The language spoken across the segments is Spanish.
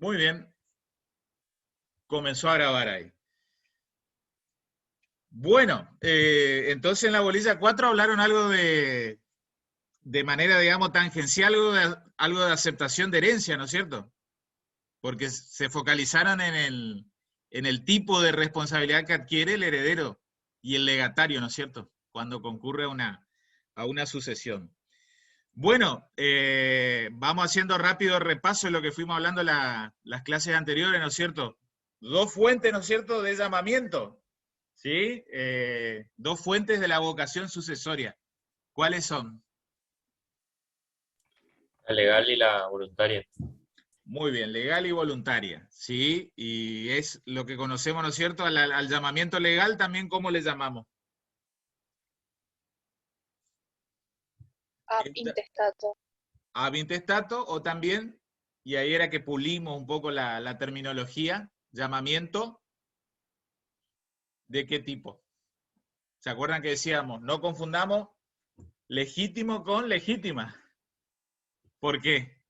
Muy bien. Comenzó a grabar ahí. Bueno, entonces en la bolilla 4 hablaron algo de manera, digamos, tangencial, algo de aceptación de herencia, ¿no es cierto? Porque se focalizaron en el tipo de responsabilidad que adquiere el heredero y el legatario, ¿no es cierto? Cuando concurre a una sucesión. Bueno, vamos haciendo rápido repaso de lo que fuimos hablando las clases anteriores, ¿no es cierto? Dos fuentes, ¿no es cierto?, de llamamiento, ¿sí? Dos fuentes de la vocación sucesoria. ¿Cuáles son? La legal y la voluntaria. Muy bien, legal y voluntaria, ¿sí? Y es lo que conocemos, ¿no es cierto?, al llamamiento legal también, ¿cómo le llamamos? Ab intestato. Ab intestato, o también, y ahí era que pulimos un poco la terminología, llamamiento, ¿de qué tipo? ¿Se acuerdan que decíamos, no confundamos legítimo con legítima? ¿Por qué?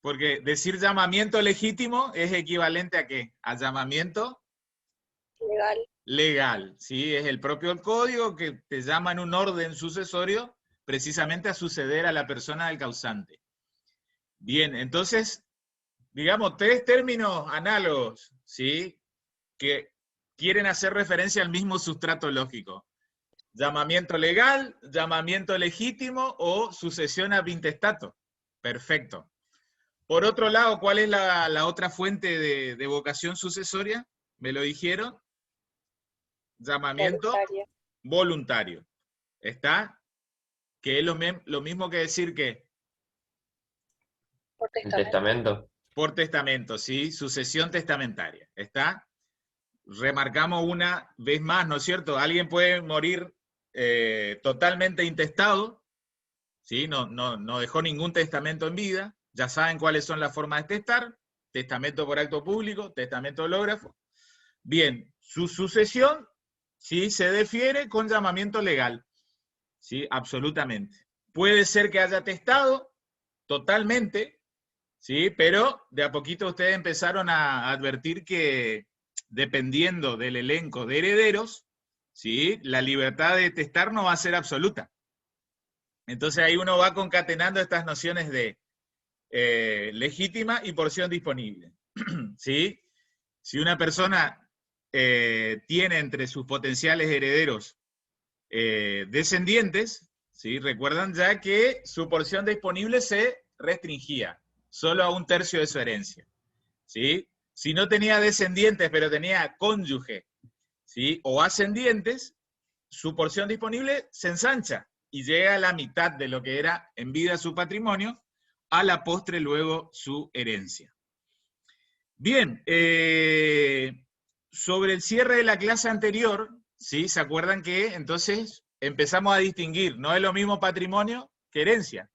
Porque decir llamamiento legítimo es equivalente ¿a qué? A llamamiento Legal. Legal, ¿sí? Es el propio código que te llama en un orden sucesorio precisamente a suceder a la persona del causante. Bien, entonces, digamos, tres términos análogos, ¿sí?, que quieren hacer referencia al mismo sustrato lógico. Llamamiento legal, llamamiento legítimo o sucesión ab intestato. Perfecto. Por otro lado, ¿cuál es la otra fuente de vocación sucesoria? ¿Me lo dijeron? Llamamiento voluntario. ¿Está? Que es lo mismo que decir que Por El testamento. testamento. por testamento, ¿sí? Sucesión testamentaria. ¿Está? Remarcamos una vez más, ¿no es cierto? Alguien puede morir totalmente intestado, ¿sí? No dejó ningún testamento en vida. Ya saben cuáles son las formas de testar. Testamento por acto público, testamento hológrafo. Bien, su sucesión, ¿sí?, se defiere con llamamiento legal. ¿Sí? Absolutamente. Puede ser que haya testado totalmente, ¿sí?, pero de a poquito ustedes empezaron a advertir que dependiendo del elenco de herederos, ¿sí?, la libertad de testar no va a ser absoluta. Entonces ahí uno va concatenando estas nociones de legítima y porción disponible. ¿Sí? Si una persona tiene entre sus potenciales herederos descendientes, ¿sí?, recuerdan ya que su porción disponible se restringía solo a 1/3 de su herencia, ¿sí? Si no tenía descendientes, pero tenía cónyuge, ¿sí?, o ascendientes, su porción disponible se ensancha y llega a la mitad de lo que era en vida su patrimonio, a la postre luego su herencia. Bien, sobre el cierre de la clase anterior, ¿sí?, ¿se acuerdan que entonces empezamos a distinguir? No es lo mismo patrimonio que herencia.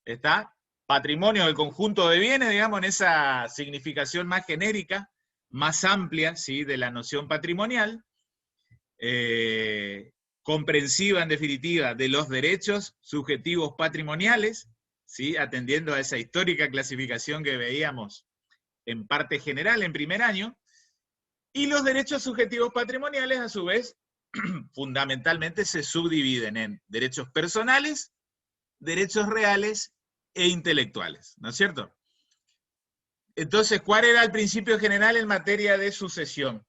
¿Está? Patrimonio, el conjunto de bienes, digamos, en esa significación más genérica, más amplia, ¿sí?, de la noción patrimonial, comprensiva en definitiva de los derechos subjetivos patrimoniales, ¿sí?, atendiendo a esa histórica clasificación que veíamos en parte general en primer año, y los derechos subjetivos patrimoniales, a su vez, fundamentalmente se subdividen en derechos personales, derechos reales e intelectuales, ¿no es cierto? Entonces, ¿cuál era el principio general en materia de sucesión?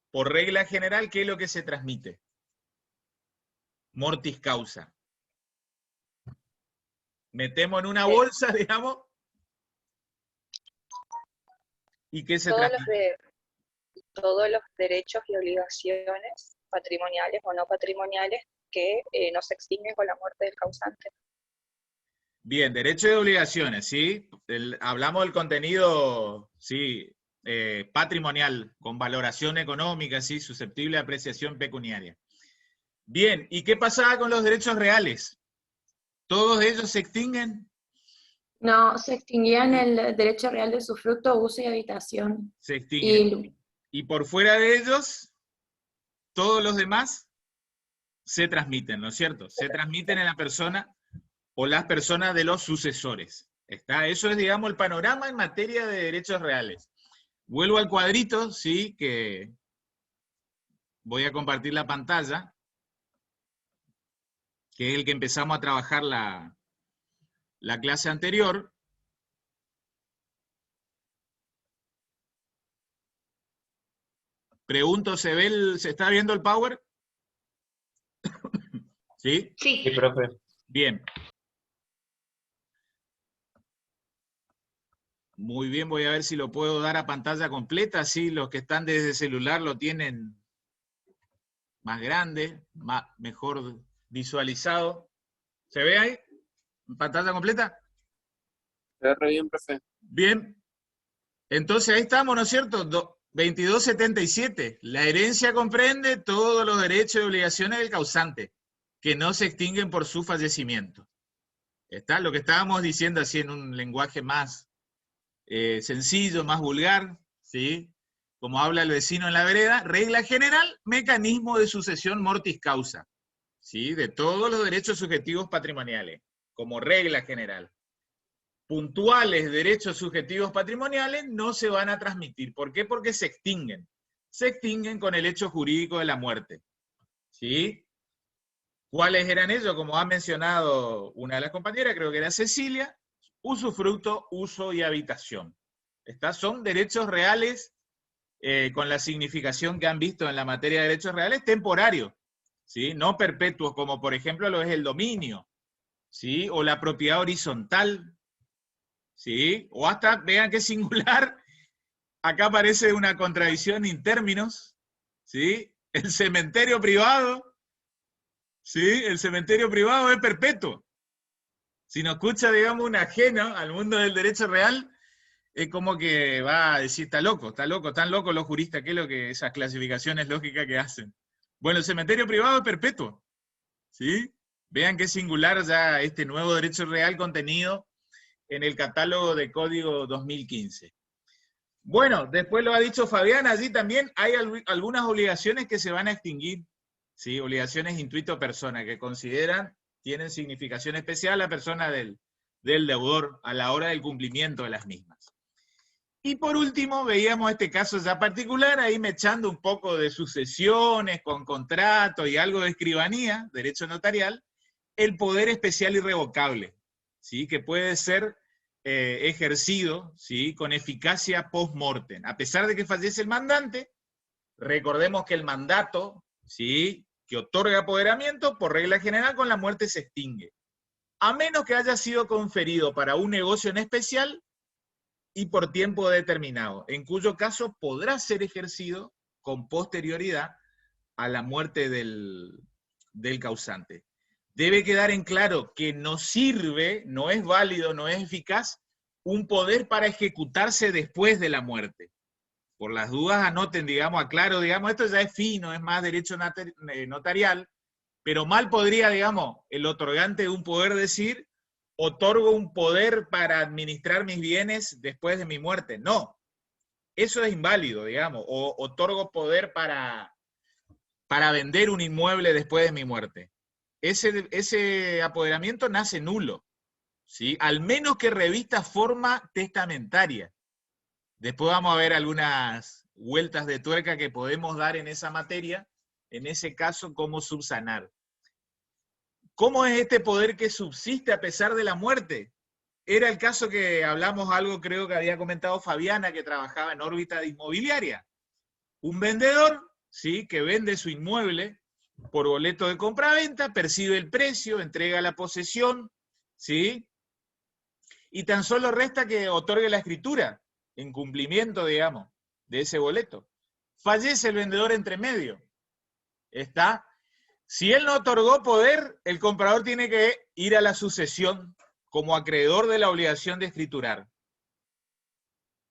Por regla general, ¿qué es lo que se transmite? Mortis causa. Metemos en una bolsa, digamos, ¿y qué se transmite? Todos los derechos y obligaciones patrimoniales o no patrimoniales que no se extinguen con la muerte del causante. Bien, derechos y obligaciones, ¿sí? Hablamos del contenido, ¿sí?, patrimonial, con valoración económica, ¿sí?, susceptible de apreciación pecuniaria. Bien, ¿y qué pasaba con los derechos reales? ¿Todos ellos se extinguen? No, se extinguían el derecho real de usufructo, uso y habitación. Se extinguen. Y por fuera de ellos, todos los demás se transmiten, ¿no es cierto? Se transmiten en la persona o las personas de los sucesores. ¿Está? Eso es, digamos, el panorama en materia de derechos reales. Vuelvo al cuadrito, sí, que voy a compartir la pantalla, que es el que empezamos a trabajar la clase anterior. Pregunto, ¿se está viendo el Power? ¿Sí? Sí, profe. Bien. Muy bien, voy a ver si lo puedo dar a pantalla completa, así los que están desde celular lo tienen más grande, mejor visualizado. ¿Se ve ahí? ¿Pantalla completa? Se ve re bien, profe. Bien. Entonces ahí estamos, ¿no es cierto? 2277. La herencia comprende todos los derechos y obligaciones del causante, que no se extinguen por su fallecimiento. ¿Está? Lo que estábamos diciendo así en un lenguaje más sencillo, más vulgar, ¿sí? Como habla el vecino en la vereda, regla general, mecanismo de sucesión mortis causa, ¿sí? De todos los derechos subjetivos patrimoniales, como regla general. Puntuales derechos subjetivos patrimoniales no se van a transmitir. ¿Por qué? Porque se extinguen. Se extinguen con el hecho jurídico de la muerte, ¿sí? ¿Cuáles eran ellos? Como ha mencionado una de las compañeras, creo que era Cecilia, usufructo, uso y habitación. Estas son derechos reales con la significación que han visto en la materia de derechos reales, temporarios, ¿sí? No perpetuos, como por ejemplo lo es el dominio, ¿sí? O la propiedad horizontal, ¿sí? O hasta, vean qué singular, acá aparece una contradicción en términos, ¿sí? El cementerio privado, ¿sí? El cementerio privado es perpetuo. Si nos escucha, digamos, un ajeno al mundo del derecho real, es como que va a decir, está loco, están locos los juristas, ¿qué es lo que esas clasificaciones lógicas que hacen? Bueno, el cementerio privado es perpetuo, ¿sí? Vean qué singular ya este nuevo derecho real contenido en el catálogo de Código 2015. Bueno, después lo ha dicho Fabián, allí también hay algunas obligaciones que se van a extinguir, ¿sí? Obligaciones intuito persona, que consideran, tienen significación especial a la persona del deudor a la hora del cumplimiento de las mismas. Y por último, veíamos este caso ya particular, ahí mechando un poco de sucesiones, con contrato y algo de escribanía, derecho notarial, el poder especial irrevocable, ¿sí? Que puede ser ejercido, ¿sí? Con eficacia post-mortem. A pesar de que fallece el mandante, recordemos que el mandato, ¿sí? Que otorga apoderamiento, por regla general, con la muerte se extingue. A menos que haya sido conferido para un negocio en especial y por tiempo determinado, en cuyo caso podrá ser ejercido con posterioridad a la muerte del causante. Debe quedar en claro que no sirve, no es válido, no es eficaz un poder para ejecutarse después de la muerte. Por las dudas anoten, digamos, aclaro, digamos, esto ya es fino, es más derecho notarial, pero mal podría, digamos, el otorgante de un poder decir, otorgo un poder para administrar mis bienes después de mi muerte. No, eso es inválido, digamos, o otorgo poder para vender un inmueble después de mi muerte. Ese apoderamiento nace nulo, ¿sí? Al menos que revista forma testamentaria. Después vamos a ver algunas vueltas de tuerca que podemos dar en esa materia, en ese caso, cómo subsanar. ¿Cómo es este poder que subsiste a pesar de la muerte? Era el caso que hablamos algo, creo que había comentado Fabiana, que trabajaba en órbita de inmobiliaria. Un vendedor, ¿sí? Que vende su inmueble por boleto de compraventa, percibe el precio, entrega la posesión, ¿sí? Y tan solo resta que otorgue la escritura, en cumplimiento, digamos, de ese boleto. Fallece el vendedor entre medio. ¿Está? Si él no otorgó poder, el comprador tiene que ir a la sucesión como acreedor de la obligación de escriturar.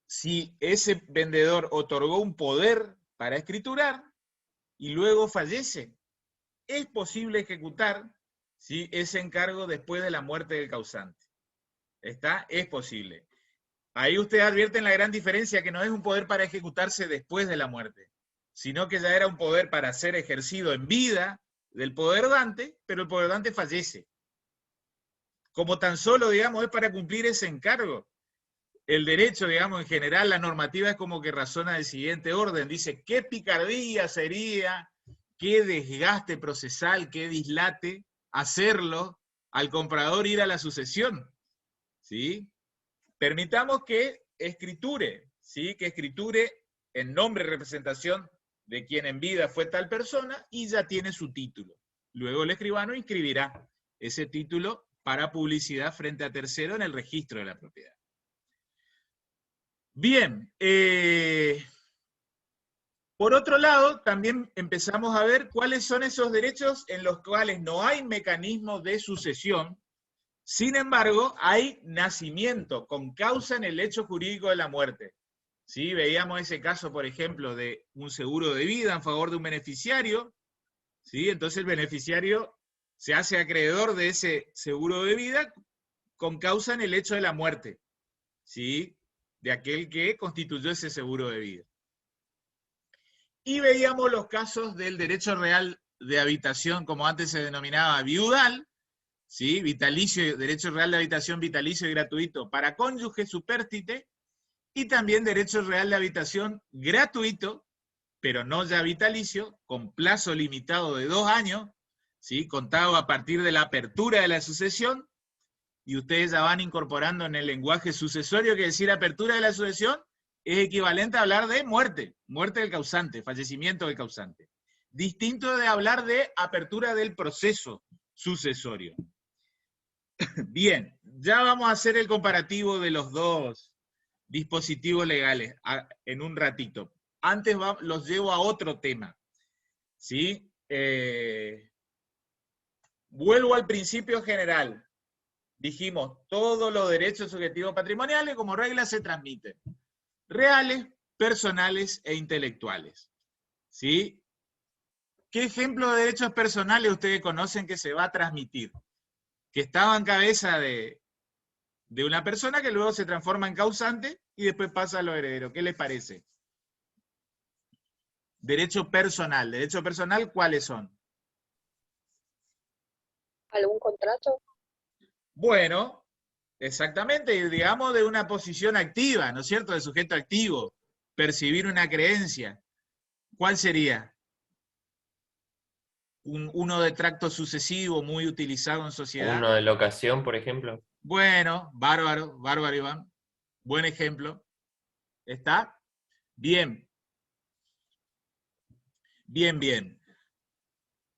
Si ese vendedor otorgó un poder para escriturar y luego fallece, es posible ejecutar, ¿sí? Ese encargo después de la muerte del causante. ¿Está? Es posible. Ahí usted advierte la gran diferencia, que no es un poder para ejecutarse después de la muerte, sino que ya era un poder para ser ejercido en vida del poder dante, pero el poder dante fallece. como tan solo, digamos, es para cumplir ese encargo. El derecho, digamos, en general, la normativa es como que razona del siguiente orden. Dice, ¿qué picardía sería, qué desgaste procesal, qué dislate hacerlo al comprador ir a la sucesión? ¿Sí? Permitamos que escriture, ¿sí? Que escriture en nombre y representación de quien en vida fue tal persona y ya tiene su título. Luego el escribano inscribirá ese título para publicidad frente a tercero en el registro de la propiedad. Bien, por otro lado, también empezamos a ver cuáles son esos derechos en los cuales no hay mecanismo de sucesión. Sin embargo, hay nacimiento con causa en el hecho jurídico de la muerte. ¿Sí? Veíamos ese caso, por ejemplo, de un seguro de vida en favor de un beneficiario. ¿Sí? Entonces el beneficiario se hace acreedor de ese seguro de vida con causa en el hecho de la muerte, ¿sí? De aquel que constituyó ese seguro de vida. Y veíamos los casos del derecho real de habitación, como antes se denominaba viudal, ¿sí? Vitalicio, derecho real de habitación vitalicio y gratuito para cónyuge supérstite, y también derecho real de habitación gratuito, pero no ya vitalicio, con plazo limitado de 2 años, ¿sí? Contado a partir de la apertura de la sucesión, y ustedes ya van incorporando en el lenguaje sucesorio que decir apertura de la sucesión es equivalente a hablar de muerte, muerte del causante, fallecimiento del causante. Distinto de hablar de apertura del proceso sucesorio. Bien, ya vamos a hacer el comparativo de los dos dispositivos legales en un ratito. Antes los llevo a otro tema. ¿Sí? Vuelvo al principio general. Dijimos, todos los derechos subjetivos patrimoniales como regla se transmiten. Reales, personales e intelectuales. ¿Sí? ¿Qué ejemplo de derechos personales ustedes conocen que se va a transmitir? Que estaba en cabeza de una persona que luego se transforma en causante y después pasa a los herederos. ¿Qué les parece? Derecho personal. Derecho personal, ¿cuáles son? ¿Algún contrato? Bueno, exactamente, digamos de una posición activa, ¿no es cierto? De sujeto activo, percibir una creencia. ¿Cuál sería? Uno de tracto sucesivo muy utilizado en sociedad. Uno de locación, por ejemplo. Bueno, bárbaro, bárbaro, Iván. Buen ejemplo. ¿Está? Bien. Bien, bien.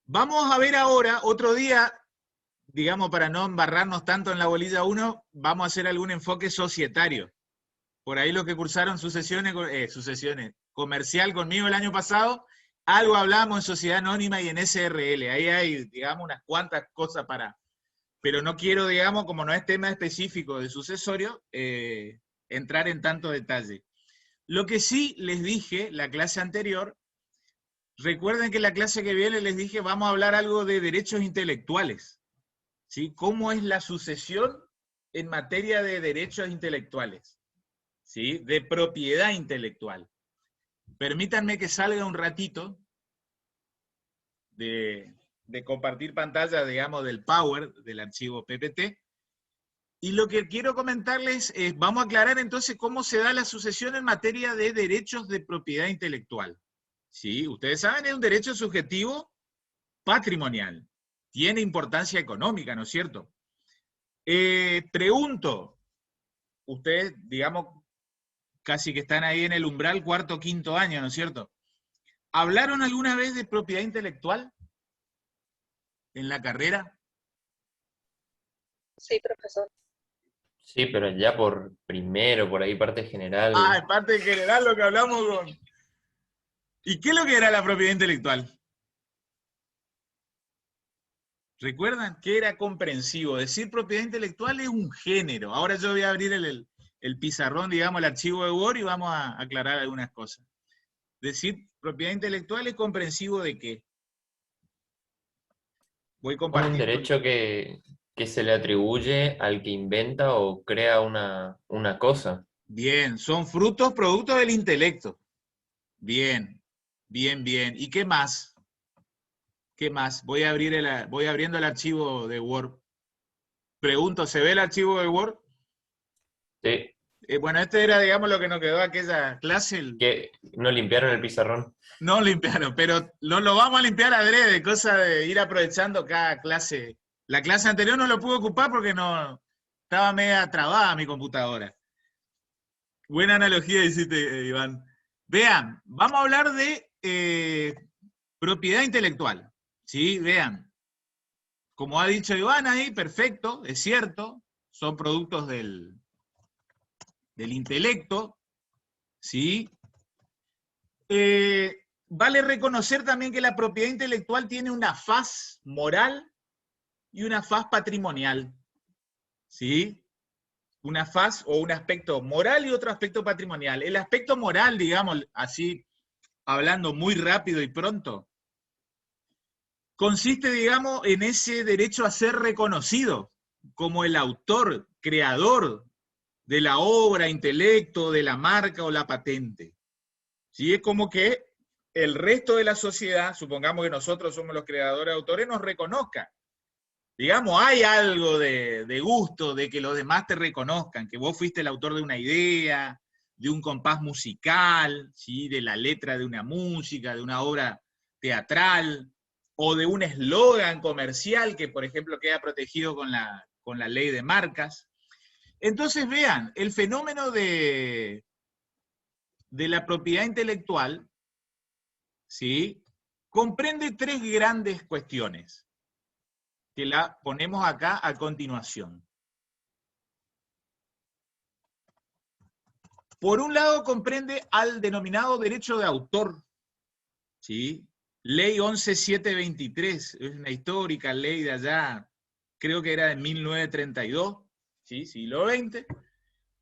Vamos a ver ahora, otro día, digamos, para no embarrarnos tanto en la bolilla 1, vamos a hacer algún enfoque societario. Por ahí los que cursaron sucesiones comercial conmigo el año pasado, algo hablamos en sociedad anónima y en SRL. Ahí hay, digamos, unas cuantas cosas para... Pero no quiero, digamos, como no es tema específico de sucesorio, entrar en tanto detalle. Lo que sí les dije la clase anterior, recuerden que la clase que viene les dije, vamos a hablar algo de derechos intelectuales. ¿Sí? ¿Cómo es la sucesión en materia de derechos intelectuales? ¿Sí? De propiedad intelectual. Permítanme que salga un ratito de compartir pantalla, digamos, del Power, del archivo PPT. Y lo que quiero comentarles es, vamos a aclarar entonces cómo se da la sucesión en materia de derechos de propiedad intelectual. ¿Sí? Ustedes saben, es un derecho subjetivo patrimonial. Tiene importancia económica, ¿no es cierto? Pregunto, ustedes, digamos, casi que están ahí en el umbral cuarto, quinto año, ¿no es cierto? ¿Hablaron alguna vez de propiedad intelectual en la carrera? Sí, profesor. Sí, pero ya por primero, por ahí parte general. Ah, en parte general lo que hablamos con... ¿Y qué es lo que era la propiedad intelectual? ¿Recuerdan? ¿Qué era comprensivo? Decir propiedad intelectual es un género. Ahora yo voy a abrir el pizarrón, digamos, el archivo de Word y vamos a aclarar algunas cosas. Decir propiedad intelectual es comprensivo de qué. Voy Un compartiendo. derecho que se le atribuye al que inventa o crea una cosa. Bien, son frutos, productos del intelecto. Bien, bien, bien. ¿Y qué más? ¿Qué más? Voy abriendo el archivo de Word. Pregunto, ¿se ve el archivo de Word? Sí, Bueno, este era, digamos, lo que nos quedó de aquella clase. que no limpiaron el pizarrón. No limpiaron, pero no lo vamos a limpiar adrede, cosa de ir aprovechando cada clase. La clase anterior no lo pude ocupar porque no estaba media trabada mi computadora. Buena analogía hiciste, Iván. Vean, vamos a hablar de propiedad intelectual. ¿Sí? Vean. Como ha dicho Iván ahí, perfecto, es cierto, son productos del intelecto, ¿sí? Vale reconocer también que la propiedad intelectual tiene una faz moral y una faz patrimonial, ¿sí? Una faz o un aspecto moral y otro aspecto patrimonial. El aspecto moral, digamos, así, hablando muy rápido y pronto, consiste, digamos, en ese derecho a ser reconocido como el autor, creador de la obra, intelecto, de la marca o la patente. ¿Sí? Es como que el resto de la sociedad, supongamos que nosotros somos los creadores autores, nos reconozca. Digamos, hay algo de gusto de que los demás te reconozcan, que vos fuiste el autor de una idea, de un compás musical, ¿sí? De la letra de una música, de una obra teatral, o de un eslogan comercial que, por ejemplo, queda protegido con la ley de marcas. Entonces, vean, el fenómeno de la propiedad intelectual, ¿sí? Comprende tres grandes cuestiones, que la ponemos acá a continuación. Por un lado, comprende al denominado derecho de autor, ¿sí? Ley 11723, es una histórica ley de allá, creo que era de 1932, ¿sí? Siglo XX.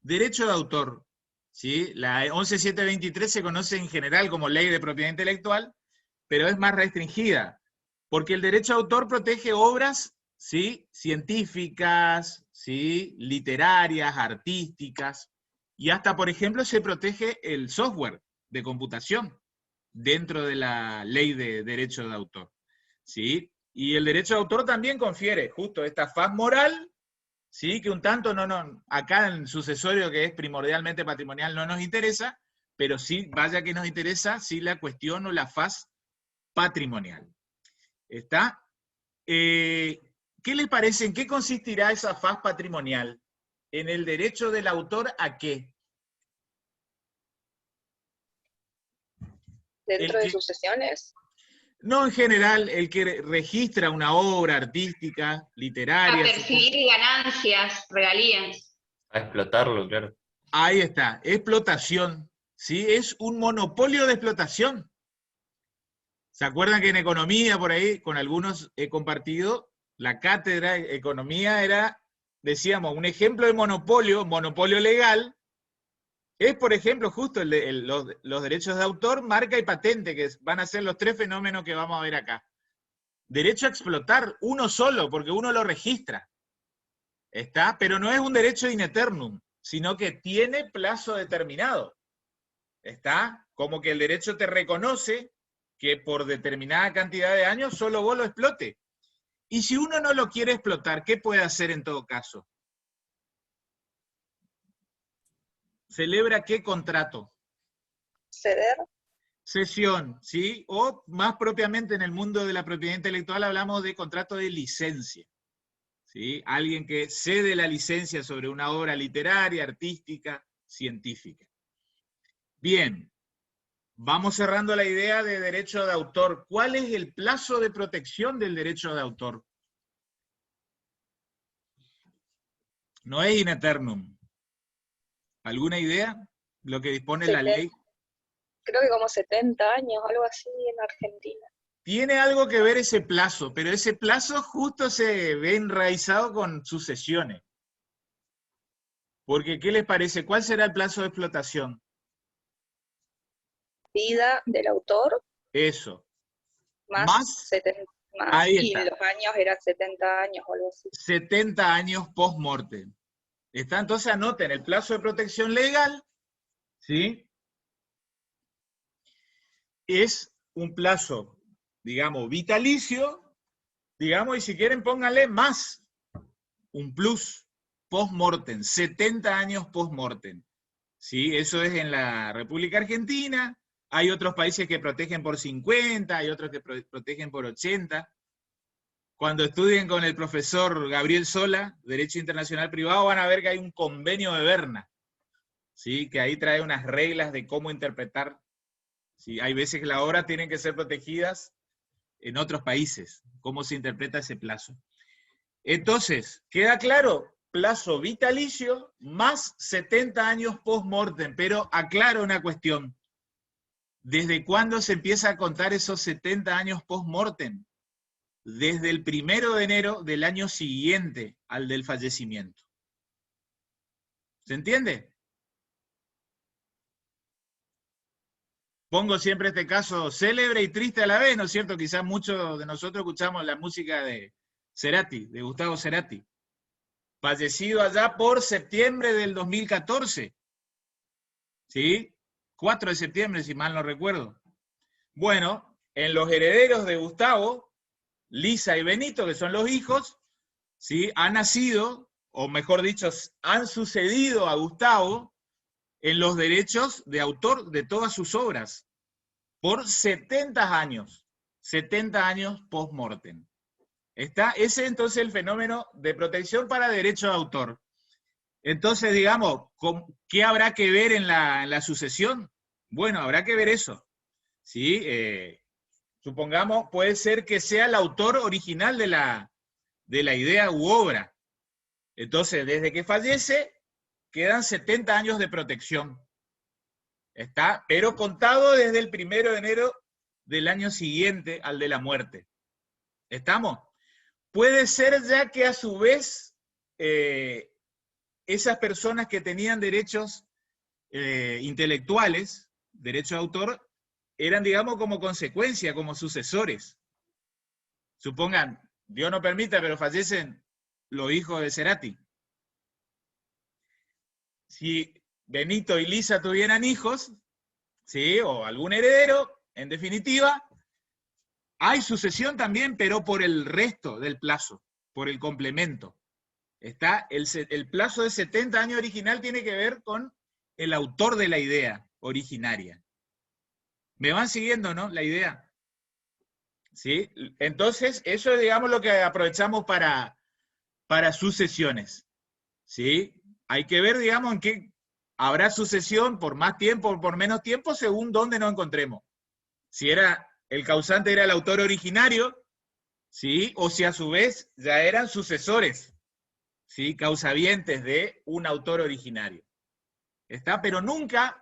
Derecho de autor, ¿sí? La 11723 se conoce en general como ley de propiedad intelectual, pero es más restringida, porque el derecho de autor protege obras, ¿sí? Científicas, ¿sí? Literarias, artísticas, y hasta, por ejemplo, se protege el software de computación dentro de la ley de derecho de autor, ¿sí? Y el derecho de autor también confiere justo esta faz moral, ¿sí? Que un tanto acá en el sucesorio, que es primordialmente patrimonial, no nos interesa, pero sí, vaya que nos interesa, sí la cuestión o la faz patrimonial. ¿Está? ¿Qué les parece? ¿En qué consistirá esa faz patrimonial? ¿En el derecho del autor a qué? Dentro de sucesiones, No, en general, el que registra una obra artística, A literaria. percibir ganancias, regalías. A explotarlo, claro. Ahí está, explotación, ¿sí? Es un monopolio de explotación. ¿Se acuerdan que en economía, por ahí, con algunos he compartido, la cátedra de economía era, decíamos, un ejemplo de monopolio legal, es, por ejemplo, justo los derechos de autor, marca y patente, que van a ser los tres fenómenos que vamos a ver acá. Derecho a explotar, uno solo, porque uno lo registra. ¿Está? Pero no es un derecho in eternum, sino que tiene plazo determinado. ¿Está? Como que el derecho te reconoce que por determinada cantidad de años solo vos lo explote. Y si uno no lo quiere explotar, ¿qué puede hacer en todo caso? ¿Celebra qué contrato? ceder, Cesión, ¿sí? O más propiamente en el mundo de la propiedad intelectual hablamos de contrato de licencia, ¿sí? Alguien que cede la licencia sobre una obra literaria, artística, científica. Bien, vamos cerrando la idea de derecho de autor. ¿Cuál es el plazo de protección del derecho de autor? No es in eternum. ¿Alguna idea? Lo que dispone la ley. creo que como 70 años, algo así en Argentina. Tiene algo que ver ese plazo, pero ese plazo justo se ve enraizado con sucesiones. Porque, ¿qué les parece? ¿Cuál será el plazo de explotación? Vida del autor, Eso. más 70, más, Ahí y está. los años eran 70 años o algo así. 70 años post-morte. ¿Está? Entonces anoten el plazo de protección legal, ¿sí? Es un plazo, digamos, vitalicio, digamos, y si quieren pónganle más, un plus post-mortem, 70 años post-mortem. ¿Sí? Eso es en la República Argentina. Hay otros países que protegen por 50, hay otros que protegen por 80. Cuando estudien con el profesor Gabriel Sola, Derecho Internacional Privado, van a ver que hay un convenio de Berna, ¿sí? Que ahí trae unas reglas de cómo interpretar. ¿Sí? Hay veces que las obras tienen que ser protegidas en otros países, cómo se interpreta ese plazo. Entonces, ¿queda claro? Plazo vitalicio más 70 años post-mortem, pero aclaro una cuestión. ¿Desde cuándo se empieza a contar esos 70 años post-mortem? Desde el 1 de enero del año siguiente al del fallecimiento. ¿Se entiende? Pongo siempre este caso célebre y triste a la vez, ¿no es cierto? Quizás muchos de nosotros escuchamos la música de Cerati, de Gustavo Cerati. Fallecido allá por septiembre del 2014. ¿Sí? 4 de septiembre, si mal no recuerdo. Bueno, en los herederos de Gustavo, Lisa y Benito, que son los hijos, ¿sí? Han nacido, o mejor dicho, han sucedido a Gustavo en los derechos de autor de todas sus obras, por 70 años post-mortem. Ese es entonces el fenómeno de protección para derecho de autor. Entonces, digamos, ¿qué habrá que ver en la sucesión? Bueno, habrá que ver eso. ¿Sí? Supongamos, puede ser que sea el autor original de la idea u obra. Entonces, desde que fallece, quedan 70 años de protección. ¿Está? Pero contado desde el 1 de enero del año siguiente al de la muerte. ¿Estamos? Puede ser ya que a su vez esas personas que tenían derechos intelectuales, derechos de autor, eran, digamos, como consecuencia, como sucesores. Supongan, Dios no permita, pero fallecen los hijos de Cerati. Si Benito y Lisa tuvieran hijos, ¿sí? O algún heredero, en definitiva, hay sucesión también, pero por el resto del plazo, por el complemento. Está el plazo de 70 años original tiene que ver con el autor de la idea originaria. ¿Me van siguiendo, no? La idea. ¿Sí? Entonces, eso es, digamos, lo que aprovechamos para sucesiones. ¿Sí? Hay que ver, digamos, en qué habrá sucesión por más tiempo o por menos tiempo según dónde nos encontremos. Si el causante era el autor originario, ¿sí? O si a su vez ya eran sucesores, ¿sí? Causavientes de un autor originario. ¿Está? Pero nunca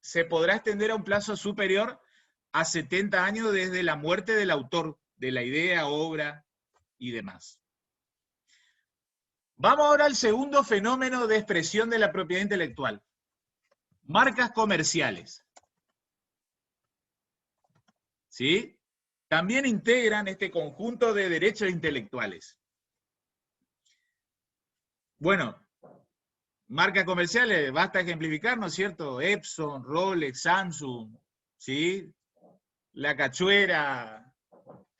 se podrá extender a un plazo superior a 70 años desde la muerte del autor, de la idea, obra y demás. Vamos ahora al segundo fenómeno de expresión de la propiedad intelectual. Marcas comerciales. ¿Sí? También integran este conjunto de derechos intelectuales. Bueno, marcas comerciales, basta ejemplificar, ¿no es cierto? Epson, Rolex, Samsung, ¿sí? La Cachuera,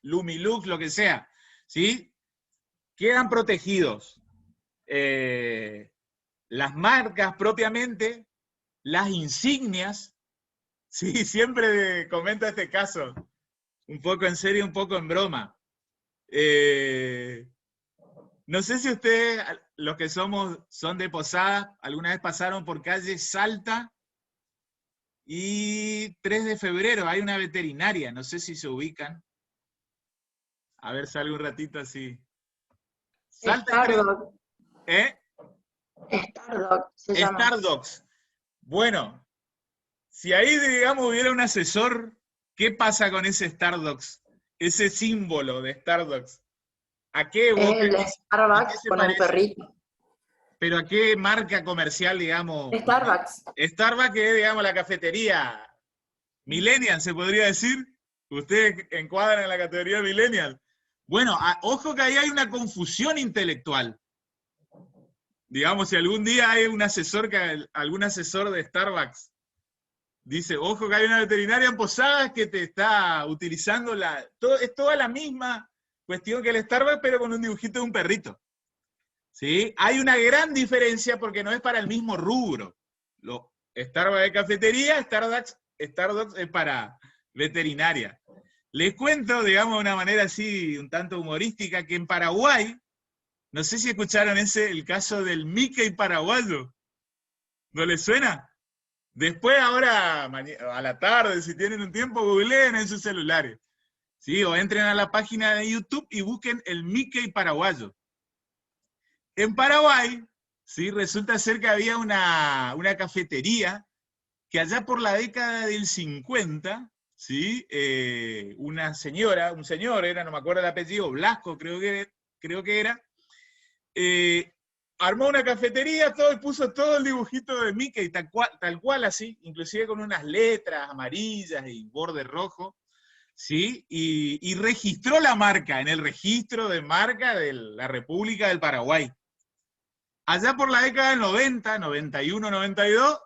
Lumilux, lo que sea, ¿sí? Quedan protegidos. Las marcas propiamente, las insignias, ¿sí? Siempre comento este caso, un poco en serio, un poco en broma. No sé si ustedes, los que son de Posadas, alguna vez pasaron por calle Salta y 3 de febrero, hay una veterinaria, no sé si se ubican. A ver, salgo un ratito así. Salta. Stardogs. ¿Eh? Stardogs se llama. Stardogs. Bueno, si ahí, digamos, hubiera un asesor, ¿qué pasa con ese Stardogs? Ese símbolo de Stardogs. ¿A qué Es el de Starbucks con un perrito. ¿Pero a qué marca comercial, digamos? Starbucks. Starbucks es, digamos, la cafetería millennial, se podría decir. Ustedes encuadran en la categoría millennial. Bueno, ojo que ahí hay una confusión intelectual. Digamos, si algún día hay un asesor, algún asesor de Starbucks dice, ojo que hay una veterinaria en Posadas que te está utilizando es toda la misma cuestión que el Starbucks, pero con un dibujito de un perrito. ¿Sí? Hay una gran diferencia porque no es para el mismo rubro. Starbucks es cafetería, Starbucks es para veterinaria. Les cuento, digamos, de una manera así, un tanto humorística, que en Paraguay, no sé si escucharon el caso del Mickey paraguayo. ¿No les suena? Después ahora, a la tarde, si tienen un tiempo, googleen en sus celulares. ¿Sí? O entren a la página de YouTube y busquen el Mickey paraguayo. En Paraguay, ¿sí? Resulta ser que había una cafetería que allá por la década del 50, ¿sí? Una señora, un señor, no me acuerdo el apellido, Blasco creo que era, armó una cafetería, todo, y puso todo el dibujito de Mickey, tal cual así, inclusive con unas letras amarillas y borde rojo, ¿sí? Y registró la marca en el registro de marca de la República del Paraguay. Allá por la década del 90, 91, 92,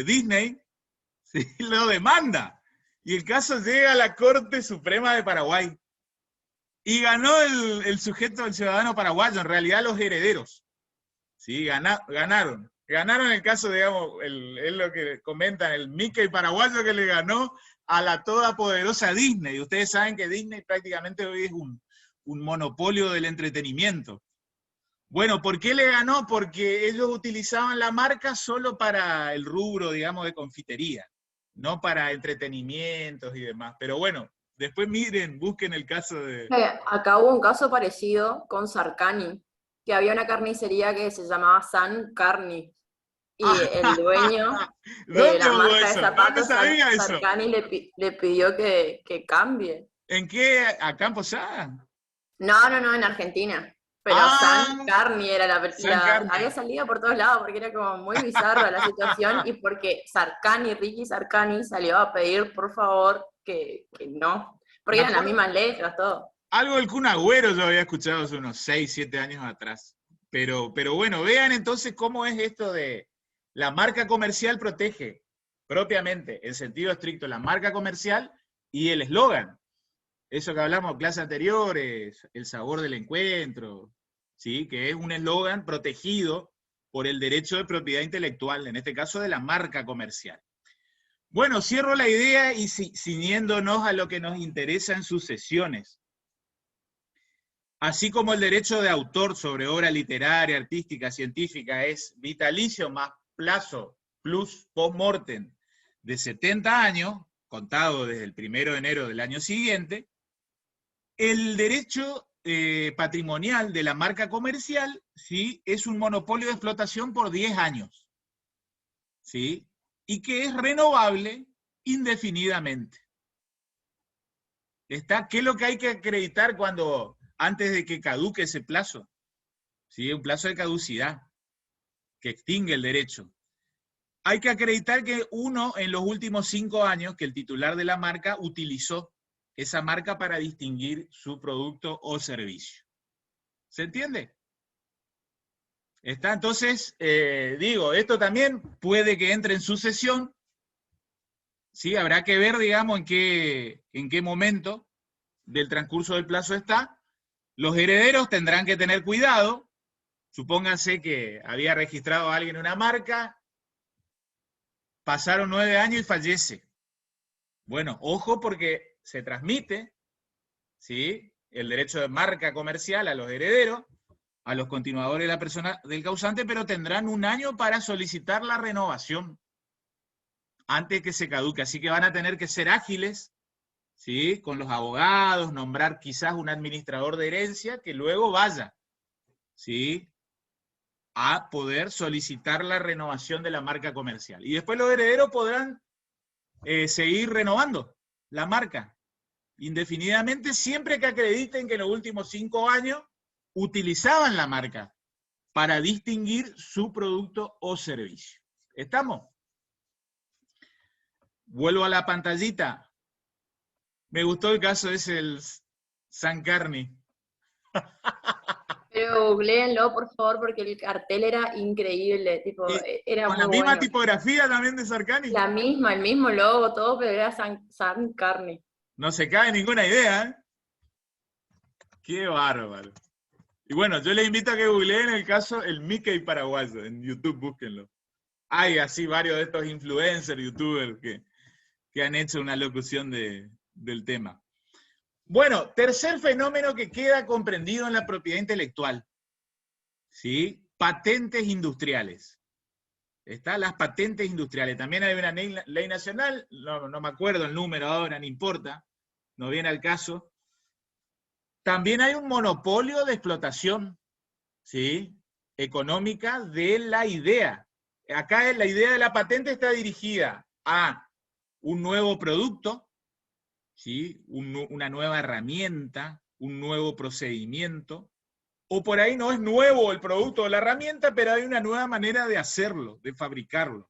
Disney, ¿sí? Lo demanda. Y el caso llega a la Corte Suprema de Paraguay. Y ganó el sujeto, el ciudadano paraguayo, en realidad los herederos. ¿Sí? Ganaron. Ganaron el caso, digamos, es lo que comentan, el Mickey paraguayo que le ganó a la todopoderosa Disney. Ustedes saben que Disney prácticamente hoy es un monopolio del entretenimiento. Bueno, ¿por qué le ganó? Porque ellos utilizaban la marca solo para el rubro, digamos, de confitería, no para entretenimientos y demás. Pero bueno, después miren, busquen el caso de... Acá hubo un caso parecido con Sarcani, que había una carnicería que se llamaba San Carni. Y el dueño de la marca de zapatos, Sarcani, le pidió que cambie. ¿En qué? ¿Acá en Posada? No, en Argentina. Pero San Carni era había salido por todos lados porque era como muy bizarra la situación y porque Ricky Sarcani salió a pedir por favor que no, porque eran las mismas letras, todo. Algo del Kun Agüero yo había escuchado hace unos 6, 7 años atrás. Pero bueno, vean entonces cómo es esto de la marca comercial protege propiamente, en sentido estricto, la marca comercial y el eslogan. Eso que hablamos en clases anteriores, el sabor del encuentro, ¿sí? Que es un eslogan protegido por el derecho de propiedad intelectual, en este caso de la marca comercial. Bueno, cierro la idea y ciñéndonos a lo que nos interesa en sucesiones. Así como el derecho de autor sobre obra literaria, artística, científica es vitalicio más plazo plus post-mortem de 70 años, contado desde el 1 de enero del año siguiente, el derecho patrimonial de la marca comercial, ¿sí? Es un monopolio de explotación por 10 años, ¿sí? Y que es renovable indefinidamente. ¿Qué es lo que hay que acreditar antes de que caduque ese plazo? ¿Sí? Un plazo de caducidad que extingue el derecho. Hay que acreditar que en los últimos 5 años, que el titular de la marca utilizó esa marca para distinguir su producto o servicio. ¿Se entiende? Entonces, esto también puede que entre en sucesión, ¿sí? Habrá que ver, digamos, en qué momento del transcurso del plazo está. Los herederos tendrán que tener cuidado. Supónganse que había registrado a alguien una marca, pasaron 9 años y fallece. Bueno, ojo porque se transmite, ¿sí? El derecho de marca comercial a los herederos, a los continuadores de la persona del causante, pero tendrán 1 año para solicitar la renovación antes que se caduque. Así que van a tener que ser ágiles, ¿sí? Con los abogados, nombrar quizás un administrador de herencia que luego vaya, ¿sí? A poder solicitar la renovación de la marca comercial. Y después los herederos podrán seguir renovando la marca indefinidamente, siempre que acrediten que en los últimos 5 años utilizaban la marca para distinguir su producto o servicio. ¿Estamos? Vuelvo a la pantallita. Me gustó el caso ese del San Carni. Pero googleenlo, por favor, porque el cartel era increíble, tipo, era con muy la misma bueno. Tipografía también de Sarcani. La misma, el mismo logo, todo, pero era San Carni. No se cae ninguna idea, ¿eh? Qué bárbaro. Y bueno, yo les invito a que googleen el caso el Mickey paraguayo, en YouTube, búsquenlo. Hay así varios de estos influencers, youtubers, que han hecho una locución del tema. Bueno, tercer fenómeno que queda comprendido en la propiedad intelectual, ¿sí? Patentes industriales. Están las patentes industriales. También hay una ley nacional, no me acuerdo el número ahora, no importa, no viene al caso. También hay un monopolio de explotación, ¿sí? Económica de la idea. Acá la idea de la patente está dirigida a un nuevo producto, ¿sí? Una nueva herramienta, un nuevo procedimiento, o por ahí no es nuevo el producto o la herramienta, pero hay una nueva manera de hacerlo, de fabricarlo.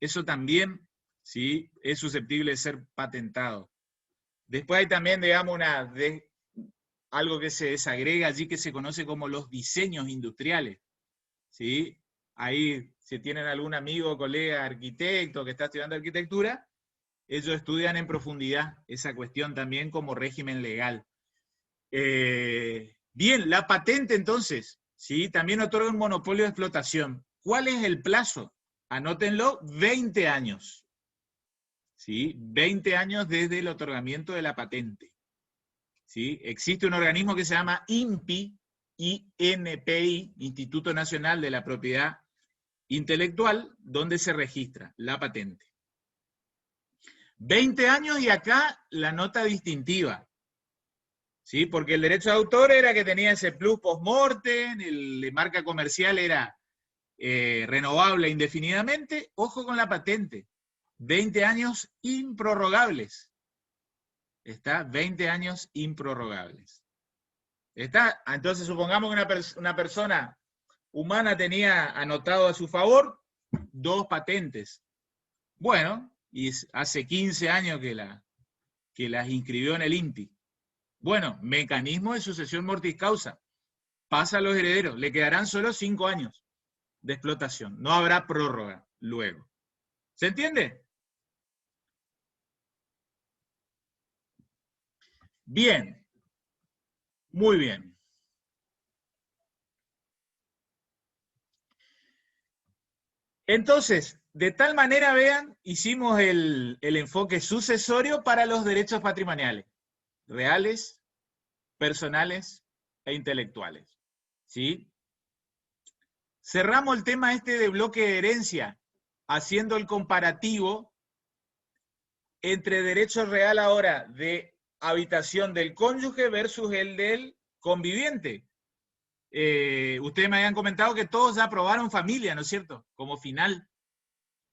Eso también, ¿sí? Es susceptible de ser patentado. Después hay también, digamos, algo que se desagrega allí que se conoce como los diseños industriales, ¿sí? Ahí, si tienen algún amigo, colega, arquitecto que está estudiando arquitectura, ellos estudian en profundidad esa cuestión también como régimen legal. Bien, la patente entonces, ¿sí? También otorga un monopolio de explotación. ¿Cuál es el plazo? Anótenlo, 20 años. ¿Sí? 20 años desde el otorgamiento de la patente. ¿Sí? Existe un organismo que se llama INPI, INPI, Instituto Nacional de la Propiedad Intelectual, donde se registra la patente. 20 años y acá la nota distintiva. ¿Sí? Porque el derecho de autor era que tenía ese plus post-mortem, el marca comercial era renovable indefinidamente. Ojo con la patente. 20 años improrrogables. Está 20 años improrrogables. Está, entonces supongamos que una persona humana tenía anotado a su favor 2 patentes. Bueno, y hace 15 años que las inscribió en el INPI. Bueno, mecanismo de sucesión mortis causa. Pasa a los herederos, le quedarán solo 5 años de explotación. No habrá prórroga luego. ¿Se entiende? Bien. Muy bien. Entonces, de tal manera, vean, hicimos el enfoque sucesorio para los derechos patrimoniales, reales, personales e intelectuales. ¿Sí? Cerramos el tema este de bloque de herencia, haciendo el comparativo entre derecho real ahora de habitación del cónyuge versus el del conviviente. Ustedes me habían comentado que todos ya aprobaron familia, ¿no es cierto? Como final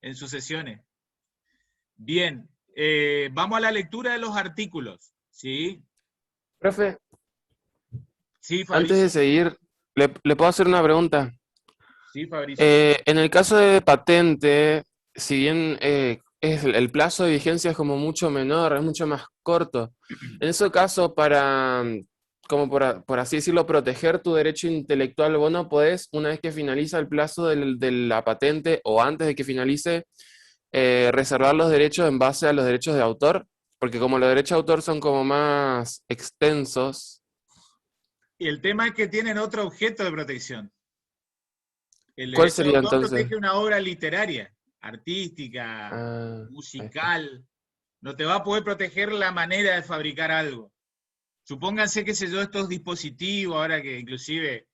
en sus sesiones. Bien, vamos a la lectura de los artículos, ¿sí? Profe, Sí, Fabricio. antes de seguir, ¿le puedo hacer una pregunta? Sí, Fabricio. En el caso de patente, si bien el plazo de vigencia es como mucho menor, es mucho más corto, en ese caso, como por así decirlo, proteger tu derecho intelectual, vos no podés, una vez que finaliza el plazo de la patente o antes de que finalice, reservar los derechos en base a los derechos de autor, porque como los derechos de autor son como más extensos. Y el tema es que tienen otro objeto de protección. El ¿Cuál derecho de sería autor entonces? protege una obra literaria, artística, musical. No te va a poder proteger la manera de fabricar algo. Supónganse, qué sé yo, estos dispositivos, ahora que inclusive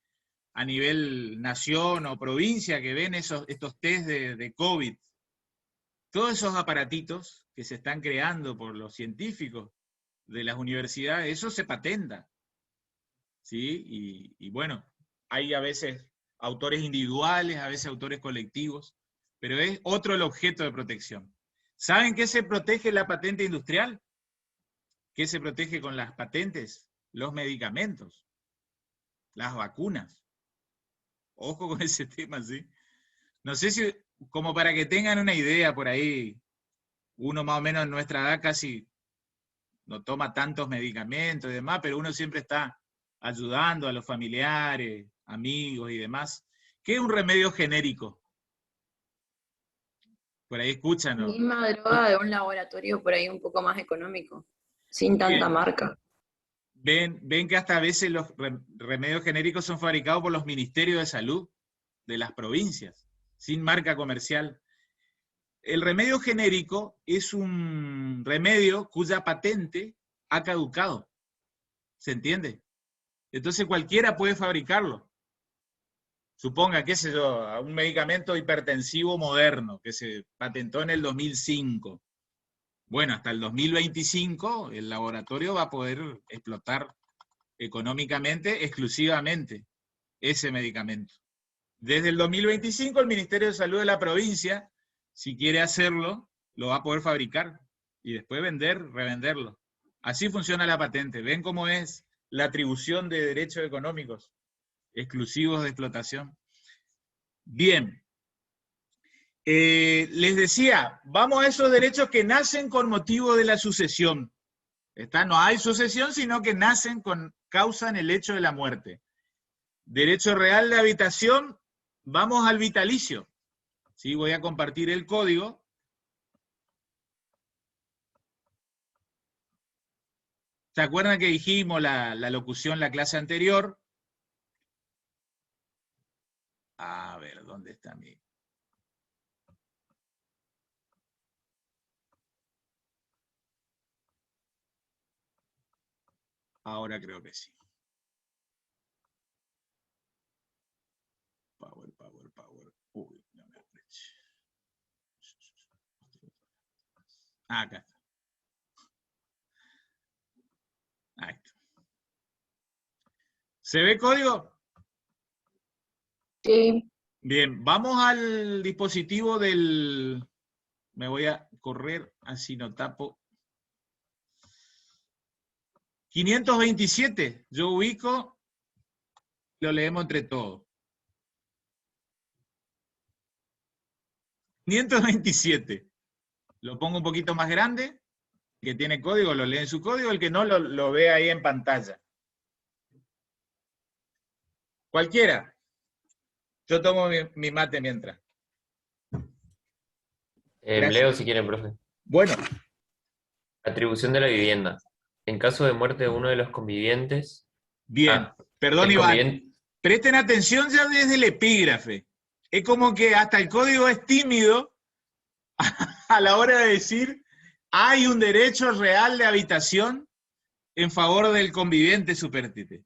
a nivel nación o provincia, que ven estos test de COVID, todos esos aparatitos que se están creando por los científicos de las universidades, eso se patenta. ¿Sí? Y bueno, hay a veces autores individuales, a veces autores colectivos, pero es otro el objeto de protección. ¿Saben qué se protege la patente industrial? ¿Qué se protege con las patentes? Los medicamentos, las vacunas. Ojo con ese tema, ¿sí? No sé si, como para que tengan una idea por ahí, uno más o menos en nuestra edad casi no toma tantos medicamentos y demás, pero uno siempre está ayudando a los familiares, amigos y demás. ¿Qué es un remedio genérico? Por ahí escuchan, ¿no? Misma droga de un laboratorio por ahí un poco más económico, sin tanta Bien. marca. ven que hasta a veces los remedios genéricos son fabricados por los ministerios de salud de las provincias, sin marca comercial. El remedio genérico es un remedio cuya patente ha caducado, ¿se entiende? Entonces cualquiera puede fabricarlo. Suponga, qué sé yo, un medicamento hipertensivo moderno que se patentó en el 2005. Bueno, hasta el 2025 el laboratorio va a poder explotar económicamente exclusivamente ese medicamento. Desde el 2025 el Ministerio de Salud de la provincia, si quiere hacerlo, lo va a poder fabricar y después vender, revenderlo. Así funciona la patente. ¿Ven cómo es la atribución de derechos económicos exclusivos de explotación? Bien. Les decía, vamos a esos derechos que nacen con motivo de la sucesión. No hay sucesión, sino que nacen con causa en el hecho de la muerte. Derecho real de habitación, vamos al vitalicio. ¿Sí? Voy a compartir el código. ¿Se acuerdan que dijimos la locución la clase anterior? A ver, ¿dónde está mi...? Ahora creo que sí. Power. Uy, no me aprecio. Acá está. Ahí está. ¿Se ve código? Sí. Bien, vamos al dispositivo del... Me voy a correr, así no tapo. 527, yo ubico, lo leemos entre todos. 527, lo pongo un poquito más grande, que tiene código, lo lee en su código, el que no lo ve ahí en pantalla. Cualquiera. Yo tomo mi mate mientras. Leo si quieren, profe. Bueno. Atribución de la vivienda. En caso de muerte de uno de los convivientes... Bien, perdón Iván. Presten atención ya desde el epígrafe. Es como que hasta el código es tímido a la hora de decir hay un derecho real de habitación en favor del conviviente supérstite.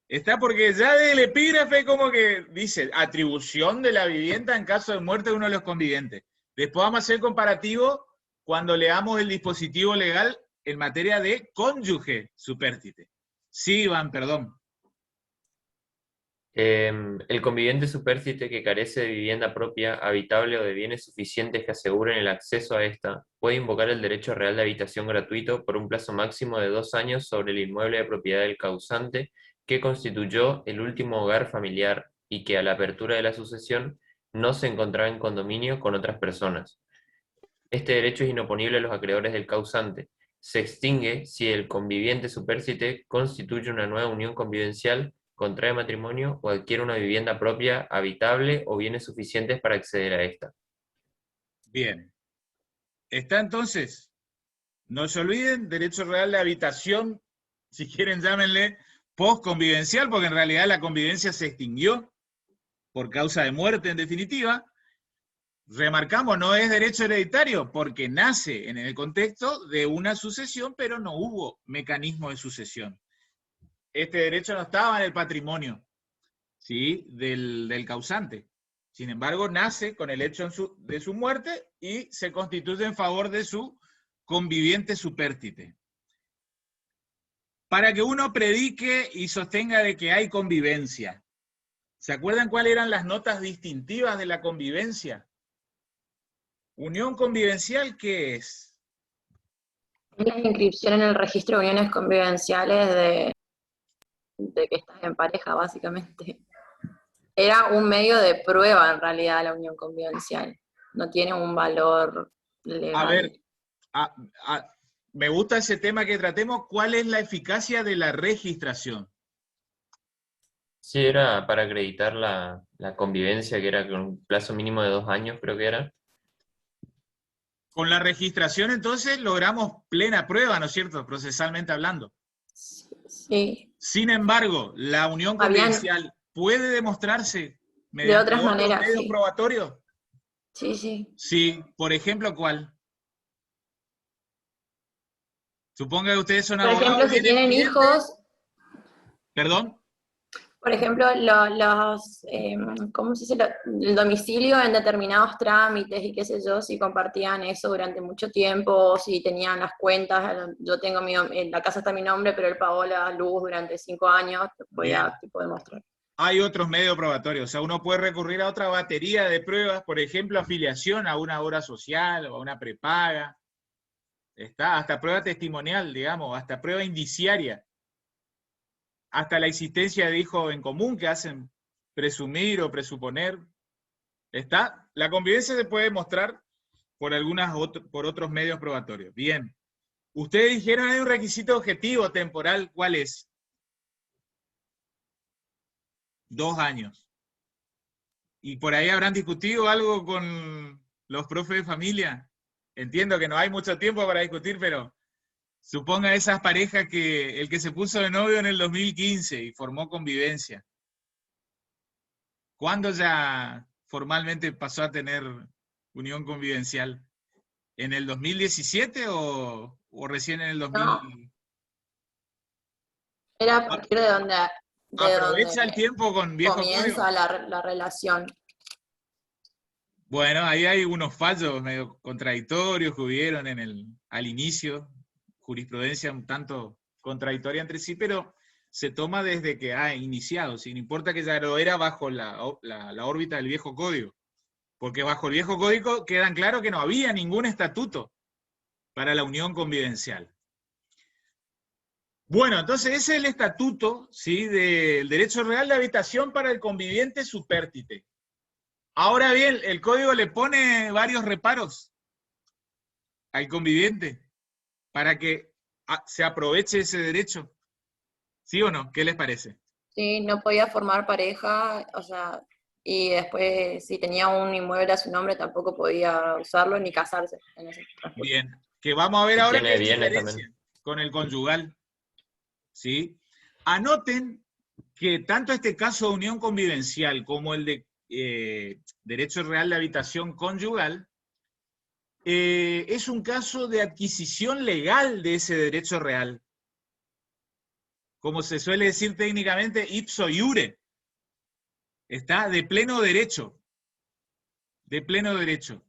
Está porque ya desde el epígrafe como que dice atribución de la vivienda en caso de muerte de uno de los convivientes. Después vamos a hacer comparativo cuando leamos el dispositivo legal en materia de cónyuge supérstite. Sí, Iván, perdón. El conviviente supérstite que carece de vivienda propia, habitable o de bienes suficientes que aseguren el acceso a esta, puede invocar el derecho real de habitación gratuito por un plazo máximo de 2 años sobre el inmueble de propiedad del causante que constituyó el último hogar familiar y que a la apertura de la sucesión no se encontraba en condominio con otras personas. Este derecho es inoponible a los acreedores del causante. Se extingue si el conviviente supérstite constituye una nueva unión convivencial, contrae matrimonio o adquiere una vivienda propia, habitable o bienes suficientes para acceder a esta. Bien. Está entonces, no se olviden, derecho real de habitación, si quieren llámenle post-convivencial, porque en realidad la convivencia se extinguió por causa de muerte en definitiva. Remarcamos, no es derecho hereditario, porque nace en el contexto de una sucesión, pero no hubo mecanismo de sucesión. Este derecho no estaba en el patrimonio, ¿sí?, del causante. Sin embargo, nace con el hecho de su muerte y se constituye en favor de su conviviente supérstite. Para que uno predique y sostenga de que hay convivencia. ¿Se acuerdan cuáles eran las notas distintivas de la convivencia? Unión convivencial, ¿qué es? La inscripción en el registro de uniones convivenciales de que estás en pareja, básicamente. Era un medio de prueba, en realidad, la unión convivencial. No tiene un valor legal. A ver, me gusta ese tema que tratemos. ¿Cuál es la eficacia de la registración? Sí, era para acreditar la convivencia, que era con un plazo mínimo de 2 años, creo que era. Con la registración, entonces, logramos plena prueba, ¿no es cierto?, procesalmente hablando. Sí. Sin embargo, la unión convivencial puede demostrarse mediante otras maneras, medios sí. probatorios. Sí, sí. Sí, por ejemplo, ¿cuál? Suponga que ustedes son Por abogados. ejemplo, si tienen hijos. ¿Perdón? Por ejemplo, ¿cómo se dice? El domicilio en determinados trámites y qué sé yo, si compartían eso durante mucho tiempo, si tenían las cuentas, yo tengo la casa está a mi nombre, pero él pagó la luz durante 5 años, podía tipo demostrar. Hay otros medios probatorios, o sea, uno puede recurrir a otra batería de pruebas, por ejemplo, afiliación a una obra social o a una prepaga, hasta prueba testimonial, digamos, hasta prueba indiciaria, hasta la existencia de hijos en común que hacen presumir o presuponer. La convivencia se puede mostrar por otros medios probatorios. Bien. Ustedes dijeron hay un requisito objetivo temporal, ¿cuál es? 2 años. ¿Y por ahí habrán discutido algo con los profes de familia? Entiendo que no hay mucho tiempo para discutir, pero suponga esas parejas que el que se puso de novio en el 2015 y formó convivencia. ¿Cuándo ya formalmente pasó a tener unión convivencial? ¿En el 2017 o recién en el 2000? No. Era a partir de donde aprovecha el tiempo con viejo comienza la relación. Bueno, ahí hay unos fallos medio contradictorios que hubieron al inicio, jurisprudencia un tanto contradictoria entre sí, pero se toma desde que ha iniciado, sin importa que ya lo era bajo la órbita del viejo código, porque bajo el viejo código quedan claro que no había ningún estatuto para la unión convivencial. Bueno, entonces ese es el estatuto, ¿sí?, del derecho real de habitación para el conviviente supérstite. Ahora bien, el código le pone varios reparos al conviviente para que se aproveche ese derecho. ¿Sí o no? ¿Qué les parece? Sí, no podía formar pareja, o sea, y después si tenía un inmueble a su nombre tampoco podía usarlo ni casarse en ese transcurso. Bien, que vamos a ver ahora tiene qué diferencia también con el conyugal. ¿Sí? Anoten que tanto este caso de unión convivencial como el de derecho real de habitación conyugal es un caso de adquisición legal de ese derecho real. Como se suele decir técnicamente, ipso iure. Está de pleno derecho. De pleno derecho.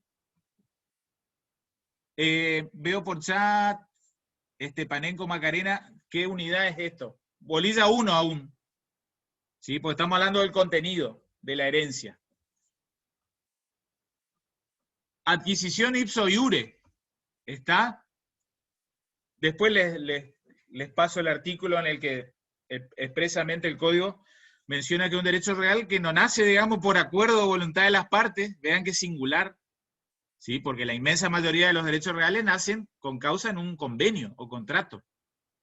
Veo por chat, Panenco Macarena, ¿qué unidad es esto? Bolilla 1 aún. ¿Sí? Porque estamos hablando del contenido de la herencia. Adquisición ipso iure. ¿Está? Después les paso el artículo en el que expresamente el código menciona que es un derecho real que no nace, digamos, por acuerdo o voluntad de las partes. Vean que es singular. ¿Sí? Porque la inmensa mayoría de los derechos reales nacen con causa en un convenio o contrato.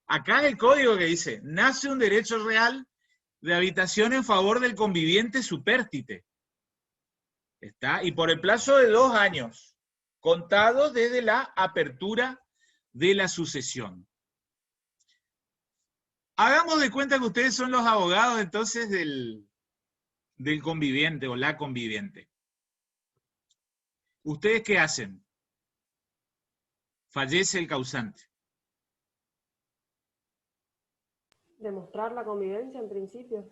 Acá es el código que dice, nace un derecho real de habitación en favor del conviviente supérstite. ¿Está? Y por el plazo de 2 años, contados desde la apertura de la sucesión. Hagamos de cuenta que ustedes son los abogados entonces del conviviente o la conviviente. ¿Ustedes qué hacen? Fallece el causante. Demostrar la convivencia en principio.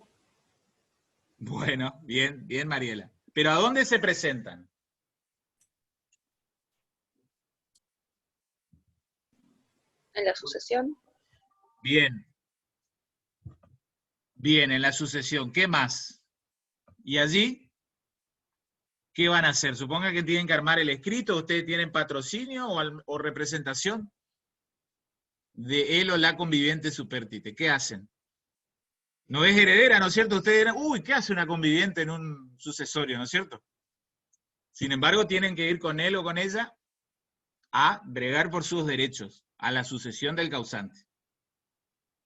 Bueno, bien, bien, Mariela. ¿Pero a dónde se presentan? En la sucesión. Bien. Bien, en la sucesión. ¿Qué más? ¿Y allí? ¿Qué van a hacer? Suponga que tienen que armar el escrito. ¿Ustedes tienen patrocinio o representación de él o la conviviente supérstite? ¿Qué hacen? No es heredera, ¿no es cierto? Ustedes dirán, uy, ¿qué hace una conviviente en un sucesorio, ¿no es cierto? Sin embargo, tienen que ir con él o con ella a bregar por sus derechos, a la sucesión del causante.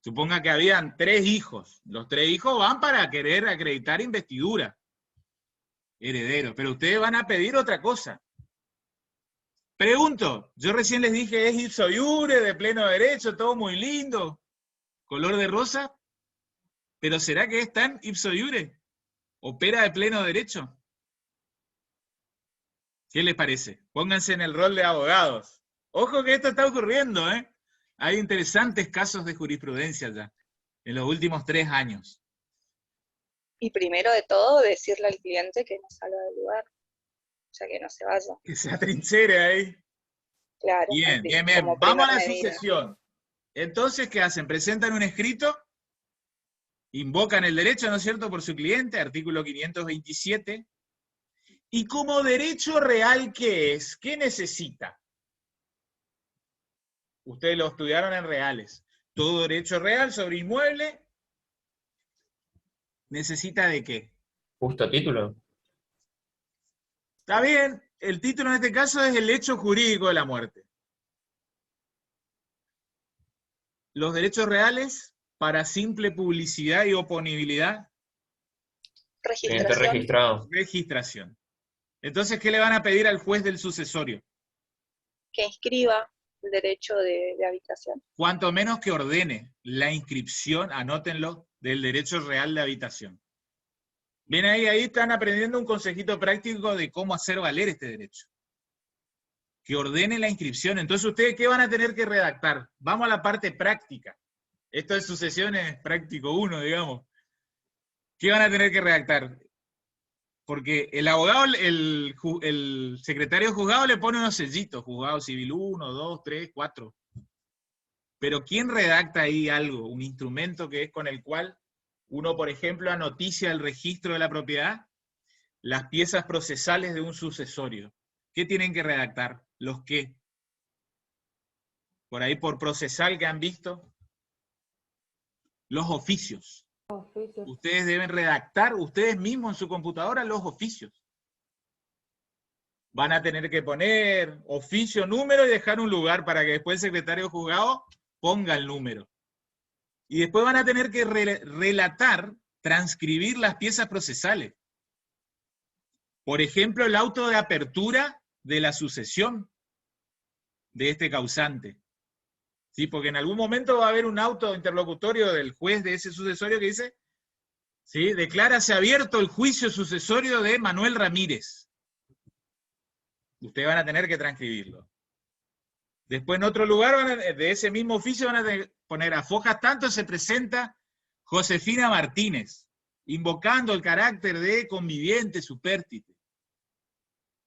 Suponga que habían 3 hijos. Los 3 hijos van para querer acreditar investidura. Herederos. Pero ustedes van a pedir otra cosa. Pregunto, yo recién les dije, es ipso iure, de pleno derecho, todo muy lindo. color de rosa, pero ¿será que es tan ipso iure? ¿Opera de pleno derecho? ¿Qué les parece? Pónganse en el rol de abogados. Ojo que esto está ocurriendo, ¿eh? Hay interesantes casos de jurisprudencia ya, en los últimos 3 años. Y primero de todo, decirle al cliente que no salga del lugar, o sea, que no se vaya. Que se atrinchera ahí. Claro. Bien, bien, bien. Vamos a la sucesión. Entonces, ¿qué hacen? Presentan un escrito, invocan el derecho, ¿no es cierto?, por su cliente, artículo 527, y como derecho real, ¿qué es? ¿Qué necesita? Ustedes lo estudiaron en reales. Todo derecho real sobre inmueble necesita ¿de qué? Justo título. Está bien, el título en este caso es el hecho jurídico de la muerte. Los derechos reales, para simple publicidad y oponibilidad. Cliente registrado. Registración. Entonces, ¿qué le van a pedir al juez del sucesorio? Que inscriba el derecho de habitación. Cuanto menos que ordene la inscripción, anótenlo, del derecho real de habitación. Ven ahí están aprendiendo un consejito práctico de cómo hacer valer este derecho. Que ordene la inscripción. Entonces, ¿ustedes qué van a tener que redactar? Vamos a la parte práctica. Esto de sucesiones práctico 1, digamos. ¿Qué van a tener que redactar? Porque el abogado, el secretario juzgado le pone unos sellitos, juzgado civil 1, 2, 3, 4. Pero ¿quién redacta ahí algo? Un instrumento que es con el cual uno, por ejemplo, anoticia el registro de la propiedad, las piezas procesales de un sucesorio. ¿Qué tienen que redactar? ¿Los qué? Por ahí por procesal que han visto. Los oficios. Ustedes deben redactar ustedes mismos en su computadora los oficios. Van a tener que poner oficio, número y dejar un lugar para que después el secretario juzgado ponga el número. Y después van a tener que relatar, transcribir las piezas procesales. Por ejemplo, el auto de apertura de la sucesión de este causante. ¿Sí? Porque en algún momento va a haber un auto interlocutorio del juez de ese sucesorio que dice, ¿sí?, declárase abierto el juicio sucesorio de Manuel Ramírez. Ustedes van a tener que transcribirlo. Después en otro lugar, de ese mismo oficio, van a poner a fojas tanto se presenta Josefina Martínez, invocando el carácter de conviviente supérstite.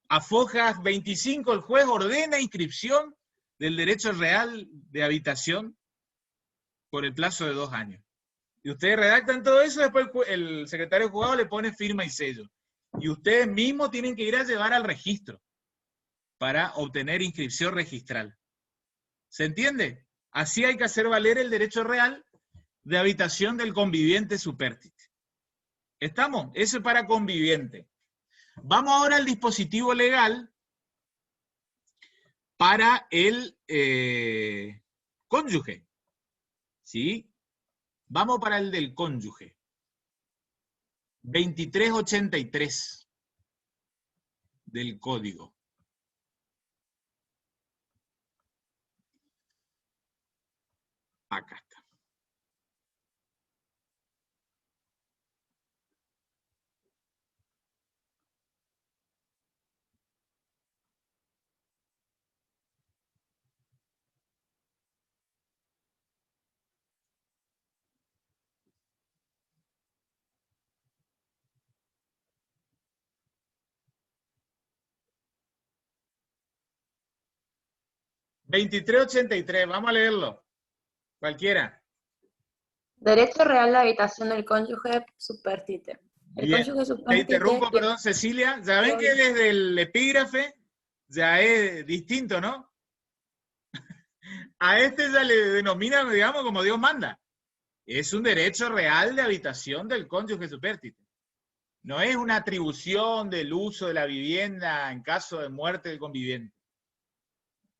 A fojas 25 el juez ordena inscripción del derecho real de habitación por el plazo de 2 años. Y ustedes redactan todo eso, después el secretario juzgado le pone firma y sello. Y ustedes mismos tienen que ir a llevar al registro para obtener inscripción registral. ¿Se entiende? Así hay que hacer valer el derecho real de habitación del conviviente supérstite. ¿Estamos? Eso es para conviviente. Vamos ahora al dispositivo legal para el cónyuge. ¿Sí? Vamos para el del cónyuge. 2383 del Código. Acá está. $23.83, vamos a leerlo. Cualquiera. Derecho real de habitación del cónyuge supérstite. El Bien. cónyuge supérstite... Te interrumpo, perdón, Cecilia. Ya ven que desde el epígrafe ya es distinto, ¿no? A este ya le denominan, digamos, como Dios manda. Es un derecho real de habitación del cónyuge supérstite. No es una atribución del uso de la vivienda en caso de muerte del conviviente.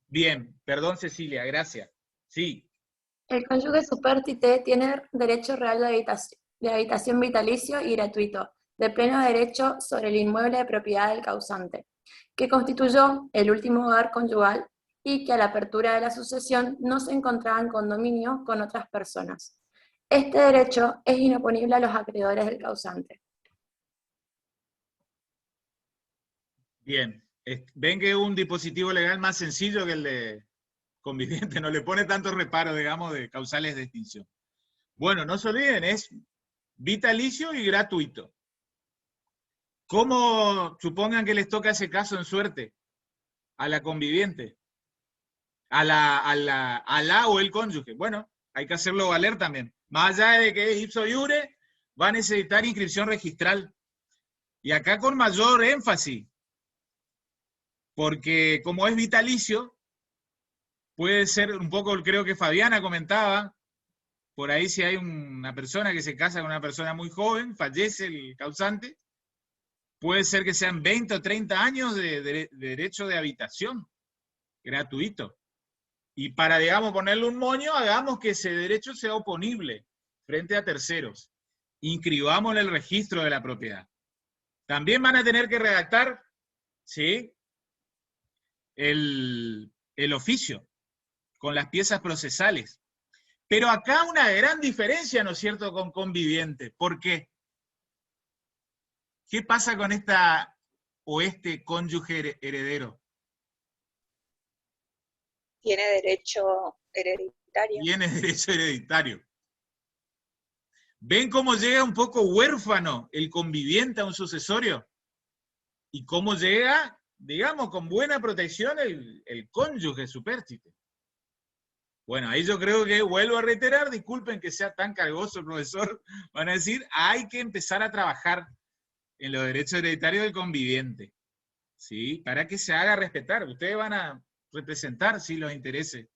Bien, perdón Cecilia, gracias. Sí. El cónyuge supérstite tiene derecho real de habitación vitalicio y gratuito, de pleno derecho sobre el inmueble de propiedad del causante, que constituyó el último hogar conyugal y que a la apertura de la sucesión no se encontraba en condominio con otras personas, Este derecho es inoponible a los acreedores del causante. Bien. Ven que es un dispositivo legal más sencillo que el de conviviente, no le pone tanto reparo, digamos, de causales de extinción. Bueno, no se olviden, es vitalicio y gratuito. ¿Cómo supongan que les toca ese caso en suerte? A la conviviente. A la o el cónyuge. Bueno, hay que hacerlo valer también. Más allá de que es ipso iure, va a necesitar inscripción registral. Y acá con mayor énfasis. Porque como es vitalicio, puede ser un poco, creo que Fabiana comentaba, por ahí si hay una persona que se casa con una persona muy joven, fallece el causante, puede ser que sean 20 o 30 años de derecho de habitación, gratuito. Y para, digamos, ponerle un moño, hagamos que ese derecho sea oponible frente a terceros. Inscribamos en el registro de la propiedad. También van a tener que redactar, ¿sí?, el oficio con las piezas procesales. Pero acá una gran diferencia, ¿no es cierto?, con conviviente. ¿Por qué? ¿Qué pasa con esta o este cónyuge heredero? Tiene derecho hereditario. Tiene derecho hereditario. ¿Ven cómo llega un poco huérfano el conviviente a un sucesorio? ¿Y cómo llega, digamos, con buena protección el cónyuge supérstite? Bueno, ahí yo creo que vuelvo a reiterar, disculpen que sea tan cargoso el profesor, van a decir, hay que empezar a trabajar en los derechos hereditarios del conviviente, ¿sí? Para que se haga respetar. Ustedes van a representar, sí, los intereses,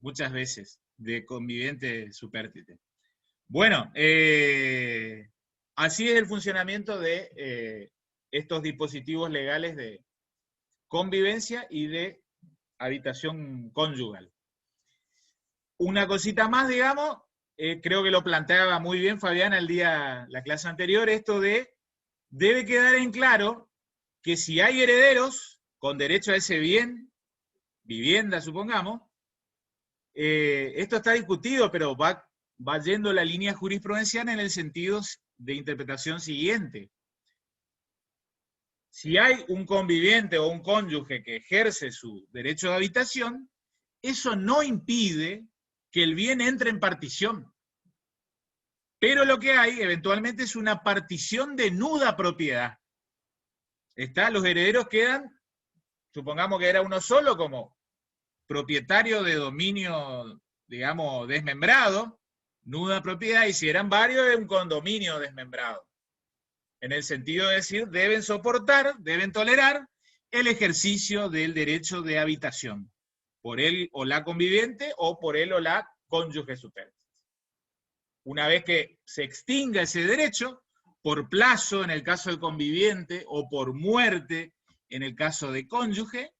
muchas veces, de conviviente supérstite. Bueno, así es el funcionamiento de estos dispositivos legales de convivencia y de habitación conyugal. Una cosita más, digamos, creo que lo planteaba muy bien Fabiana la clase anterior, esto de, debe quedar en claro que si hay herederos con derecho a ese bien, vivienda supongamos, esto está discutido, pero va yendo la línea jurisprudencial en el sentido de interpretación siguiente. Si hay un conviviente o un cónyuge que ejerce su derecho de habitación, eso no impide que el bien entre en partición. Pero lo que hay eventualmente es una partición de nuda propiedad. Los herederos quedan, supongamos que era uno solo como propietario de dominio, digamos, desmembrado, nuda propiedad, y si eran varios, es un condominio desmembrado. En el sentido de decir, deben soportar, deben tolerar el ejercicio del derecho de habitación, por él o la conviviente, o por él o la cónyuge supérstite. Una vez que se extinga ese derecho, por plazo en el caso del conviviente, o por muerte en el caso de cónyuge,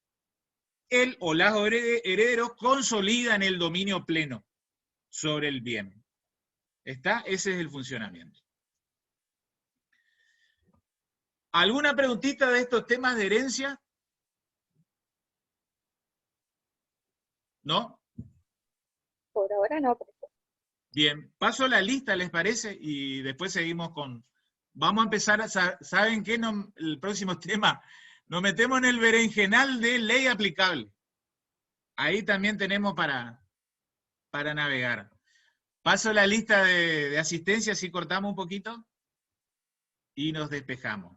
él o los herederos consolidan el dominio pleno sobre el bien. ¿Está? Ese es el funcionamiento. ¿Alguna preguntita de estos temas de herencia? ¿No? Por ahora no. Bien, paso la lista, ¿les parece? Y después seguimos con... Vamos a empezar, ¿saben qué? El próximo tema, nos metemos en el berenjenal de ley aplicable. Ahí también tenemos para navegar. Paso la lista de asistencia, si cortamos un poquito, y nos despejamos.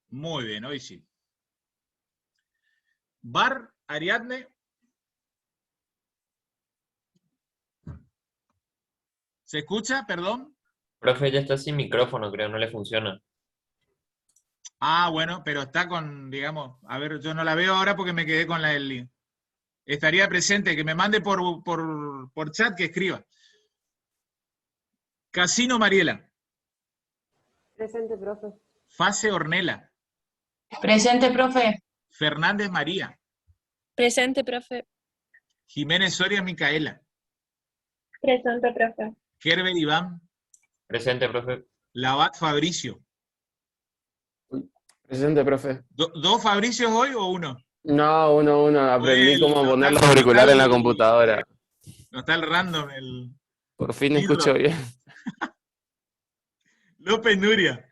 Muy bien, hoy sí. Bar, Ariadne. ¿Se escucha? Perdón. Profe, ya está sin micrófono, creo, no le funciona. Ah, bueno, pero está con, digamos, a ver, yo no la veo ahora porque me quedé con la del link. Estaría presente, que me mande por chat, que escriba. Casino Mariela. Presente, profe. Fase Ornella. Presente, profe. Fernández María. Presente, profe. Jiménez Soria Micaela. Presente, profe. Kerber Iván. Presente, profe. Labat Fabricio. Presente, profe. ¿Dos Fabricios hoy o uno? No, uno. Aprendí cómo No poner los está- auriculares en la no está el- computadora. No está el random, Por fin Pirro. escucho bien. López Nuria.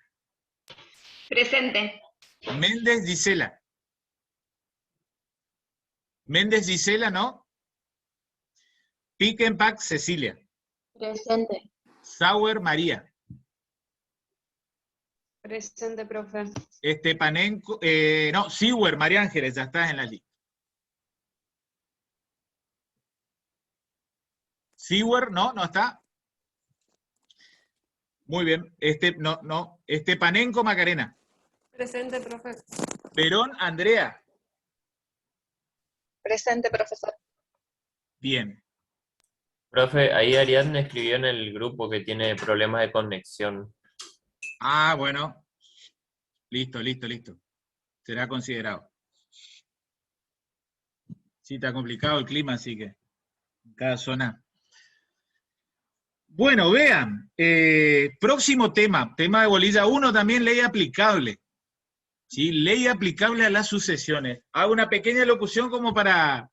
Presente. Méndez Gisela. Méndez Gisela, ¿no? Pickenpack Cecilia. Presente. Sauer María. Presente, profe. Estepanenko, no, Siwer María Ángeles, ya estás en la lista. Siwer, no está. Muy bien. No. Estepanenko Macarena. Presente, profe. Perón Andrea. Presente, profesor. Bien. Profe, ahí Ariadna escribió en el grupo que tiene problemas de conexión. Ah, bueno. Listo. Será considerado. Sí, está complicado el clima, así que en cada zona. Bueno, vean, próximo tema de bolilla 1 también, ley aplicable. ¿Sí? Ley aplicable a las sucesiones. Hago una pequeña locución como para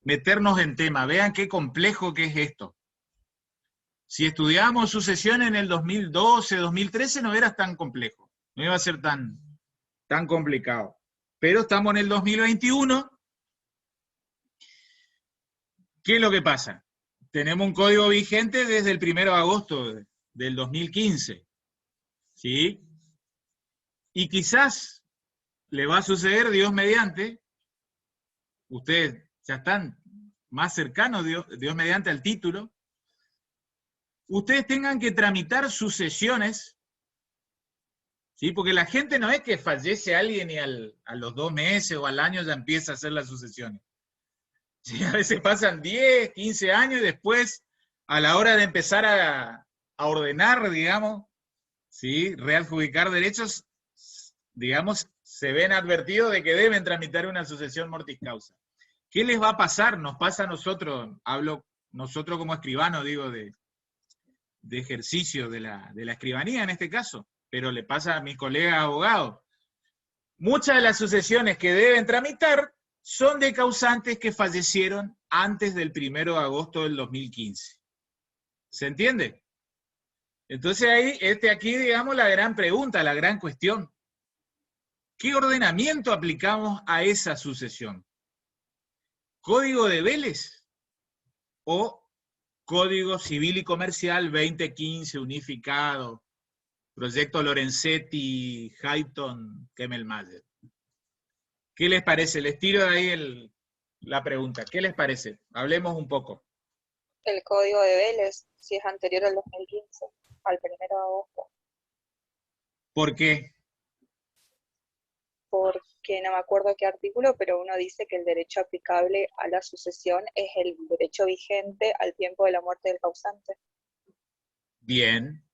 meternos en tema. Vean qué complejo que es esto. Si estudiábamos sucesión en el 2012, 2013, no era tan complejo. No iba a ser tan complicado. Pero estamos en el 2021. ¿Qué es lo que pasa? Tenemos un código vigente desde el 1 de agosto del 2015. ¿Sí? Y quizás le va a suceder, Dios mediante, ustedes ya están más cercanos, Dios mediante, al título, ustedes tengan que tramitar sucesiones, ¿sí? Porque la gente no es que fallece alguien y a los 2 meses o al año ya empieza a hacer las sucesiones. Sí, a veces pasan 10, 15 años y después, a la hora de empezar a ordenar, digamos, ¿sí? Readjudicar derechos, digamos, se ven advertidos de que deben tramitar una sucesión mortis causa. ¿Qué les va a pasar? Nos pasa a nosotros, hablo nosotros como escribanos, digo, de ejercicio de la escribanía en este caso, pero le pasa a mis colegas abogados. Muchas de las sucesiones que deben tramitar son de causantes que fallecieron antes del 1 de agosto del 2015. ¿Se entiende? Entonces ahí, aquí, digamos, la gran pregunta, la gran cuestión. ¿Qué ordenamiento aplicamos a esa sucesión? ¿Código de Vélez o Código Civil y Comercial 2015 unificado? Proyecto Lorenzetti, Hayton, Kemmelmayer. ¿Qué les parece? Les tiro de ahí la pregunta. ¿Qué les parece? Hablemos un poco. El código de Vélez, si es anterior al 2015, al 1 de agosto. ¿Por qué? Porque no me acuerdo qué artículo, pero uno dice que el derecho aplicable a la sucesión es el derecho vigente al tiempo de la muerte del causante. Bien.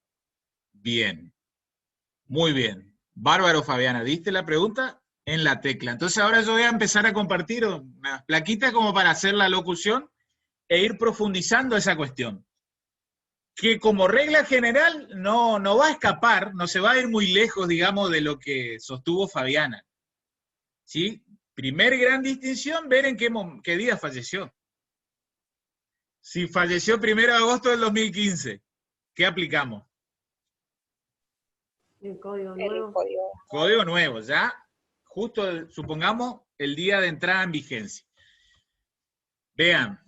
Muy bien. Bárbaro, Fabiana. ¿Diste la pregunta? En la tecla. Entonces ahora yo voy a empezar a compartir unas plaquitas como para hacer la locución e ir profundizando esa cuestión. Que como regla general no va a escapar, no se va a ir muy lejos, digamos, de lo que sostuvo Fabiana. ¿Sí? Primer gran distinción, ver en qué día falleció. Si falleció 1 de agosto del 2015, ¿qué aplicamos? El código El nuevo. código nuevo, ¿ya? Justo, supongamos, el día de entrada en vigencia. Vean.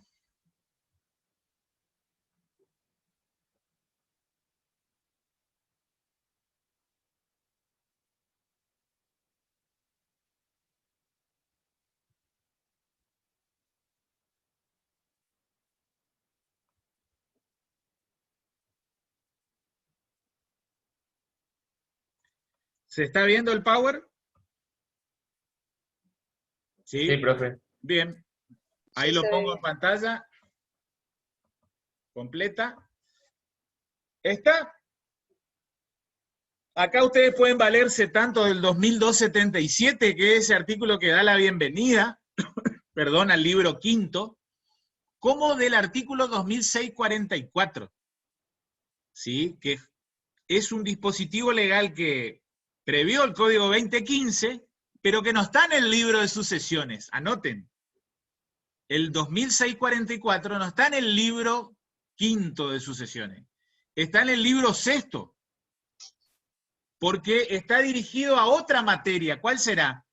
¿Se está viendo el Power? ¿Sí? Sí, profe. Bien. Ahí Sí, lo se pongo ve. en pantalla. Completa. ¿Está? Acá ustedes pueden valerse tanto del 2277, que es ese artículo que da la bienvenida, perdón, al libro quinto, como del artículo 2644, ¿sí? Que es un dispositivo legal que previó el Código 2015, pero que no está en el libro de sucesiones. Anoten, el 2644 no está en el libro quinto de sucesiones, está en el libro sexto, porque está dirigido a otra materia. ¿Cuál será?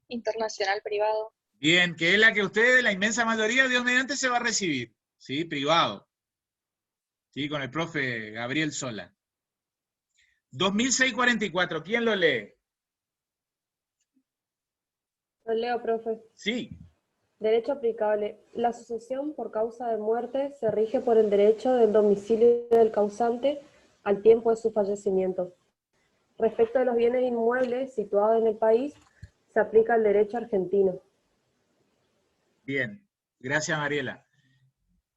Internacional privado. Bien, que es la que ustedes, la inmensa mayoría, Dios mediante, se va a recibir, ¿sí? Privado. ¿Sí? Con el profe Gabriel Sola. 2644, ¿quién lo lee? Lo leo, profe. Sí. Derecho aplicable. La sucesión por causa de muerte se rige por el derecho del domicilio del causante al tiempo de su fallecimiento. Respecto de los bienes inmuebles situados en el país, se aplica el derecho argentino. Bien, gracias Mariela.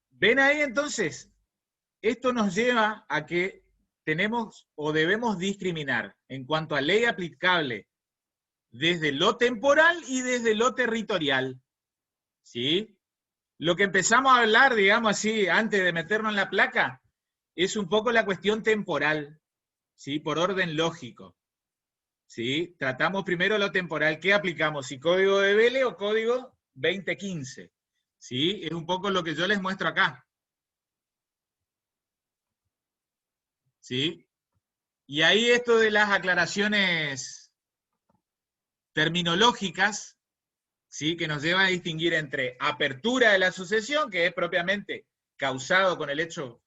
¿Ven ahí entonces? Esto nos lleva a que tenemos o debemos discriminar en cuanto a ley aplicable desde lo temporal y desde lo territorial. ¿Sí? Lo que empezamos a hablar, digamos así, antes de meternos en la placa, es un poco la cuestión temporal, ¿sí? Por orden lógico. ¿Sí? Tratamos primero lo temporal. ¿Qué aplicamos? ¿Si código de Vélez o código 2015? ¿Sí? Es un poco lo que yo les muestro acá. ¿Sí? Y ahí esto de las aclaraciones terminológicas, ¿sí? Que nos lleva a distinguir entre apertura de la sucesión, que es propiamente causado con el hecho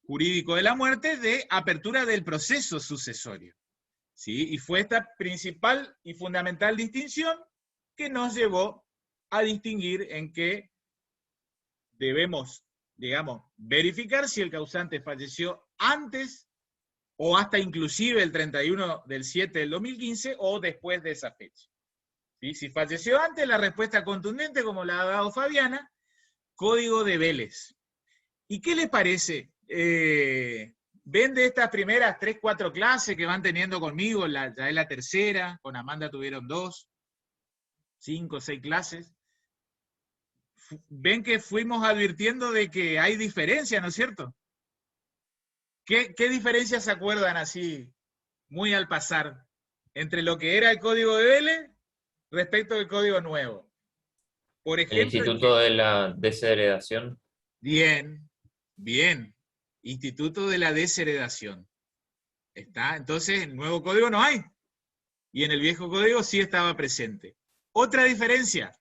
jurídico de la muerte, de apertura del proceso sucesorio. ¿Sí? Y fue esta principal y fundamental distinción que nos llevó a distinguir en que debemos, digamos, verificar si el causante falleció antes o hasta inclusive el 31/7/2015 o después de esa fecha. ¿Sí? Si falleció antes, la respuesta contundente, como la ha dado Fabiana, código de Vélez. ¿Y qué les parece? ¿Ven de estas primeras 3, 4 clases que van teniendo conmigo? Ya es la tercera, con Amanda tuvieron 2, 5, 6 clases. Ven que fuimos advirtiendo de que hay diferencias, ¿no es cierto? ¿Qué diferencias se acuerdan así, muy al pasar, entre lo que era el código de Vélez respecto del código nuevo? Por ejemplo, el Instituto de la Desheredación. Bien, bien. Instituto de la Desheredación. ¿Está? Entonces, en el nuevo código no hay. Y en el viejo código sí estaba presente. Otra diferencia.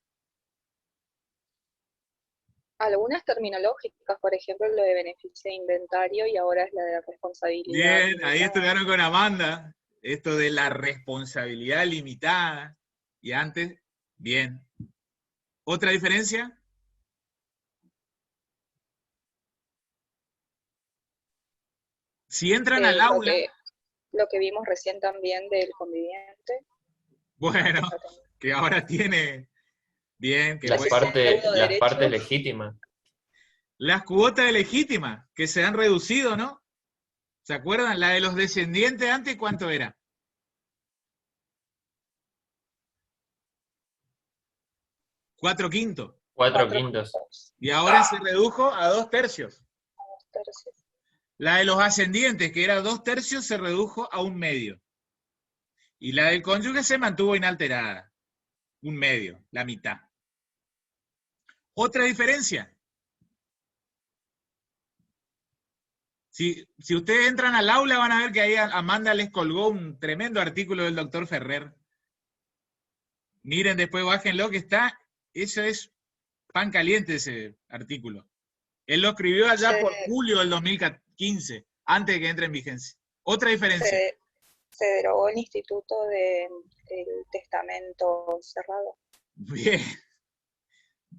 Algunas terminológicas, por ejemplo, lo de beneficio de inventario y ahora es la de responsabilidad. Bien, limitada. ahí estudiaron con Amanda. Esto de la responsabilidad limitada. Y antes, bien. ¿Otra diferencia? Si entran al aula... Lo que vimos recién también del conviviente. Bueno, que ahora tiene... Bien, que Las partes legítimas. Las cuotas legítimas, que se han reducido, ¿no? ¿Se acuerdan? La de los descendientes antes, ¿cuánto era? 4/5. 4/5. Y ahora se redujo a 2/3. La de los ascendientes, que era 2/3, se redujo a 1/2. Y la del cónyuge se mantuvo inalterada. 1/2, la mitad. Otra diferencia. Si ustedes entran al aula van a ver que ahí Amanda les colgó un tremendo artículo del doctor Ferrer. Miren, después bájenlo que está, eso es pan caliente ese artículo. Él lo escribió allá por julio del 2015, antes de que entre en vigencia. Otra diferencia. Se derogó el instituto del testamento cerrado. Bien.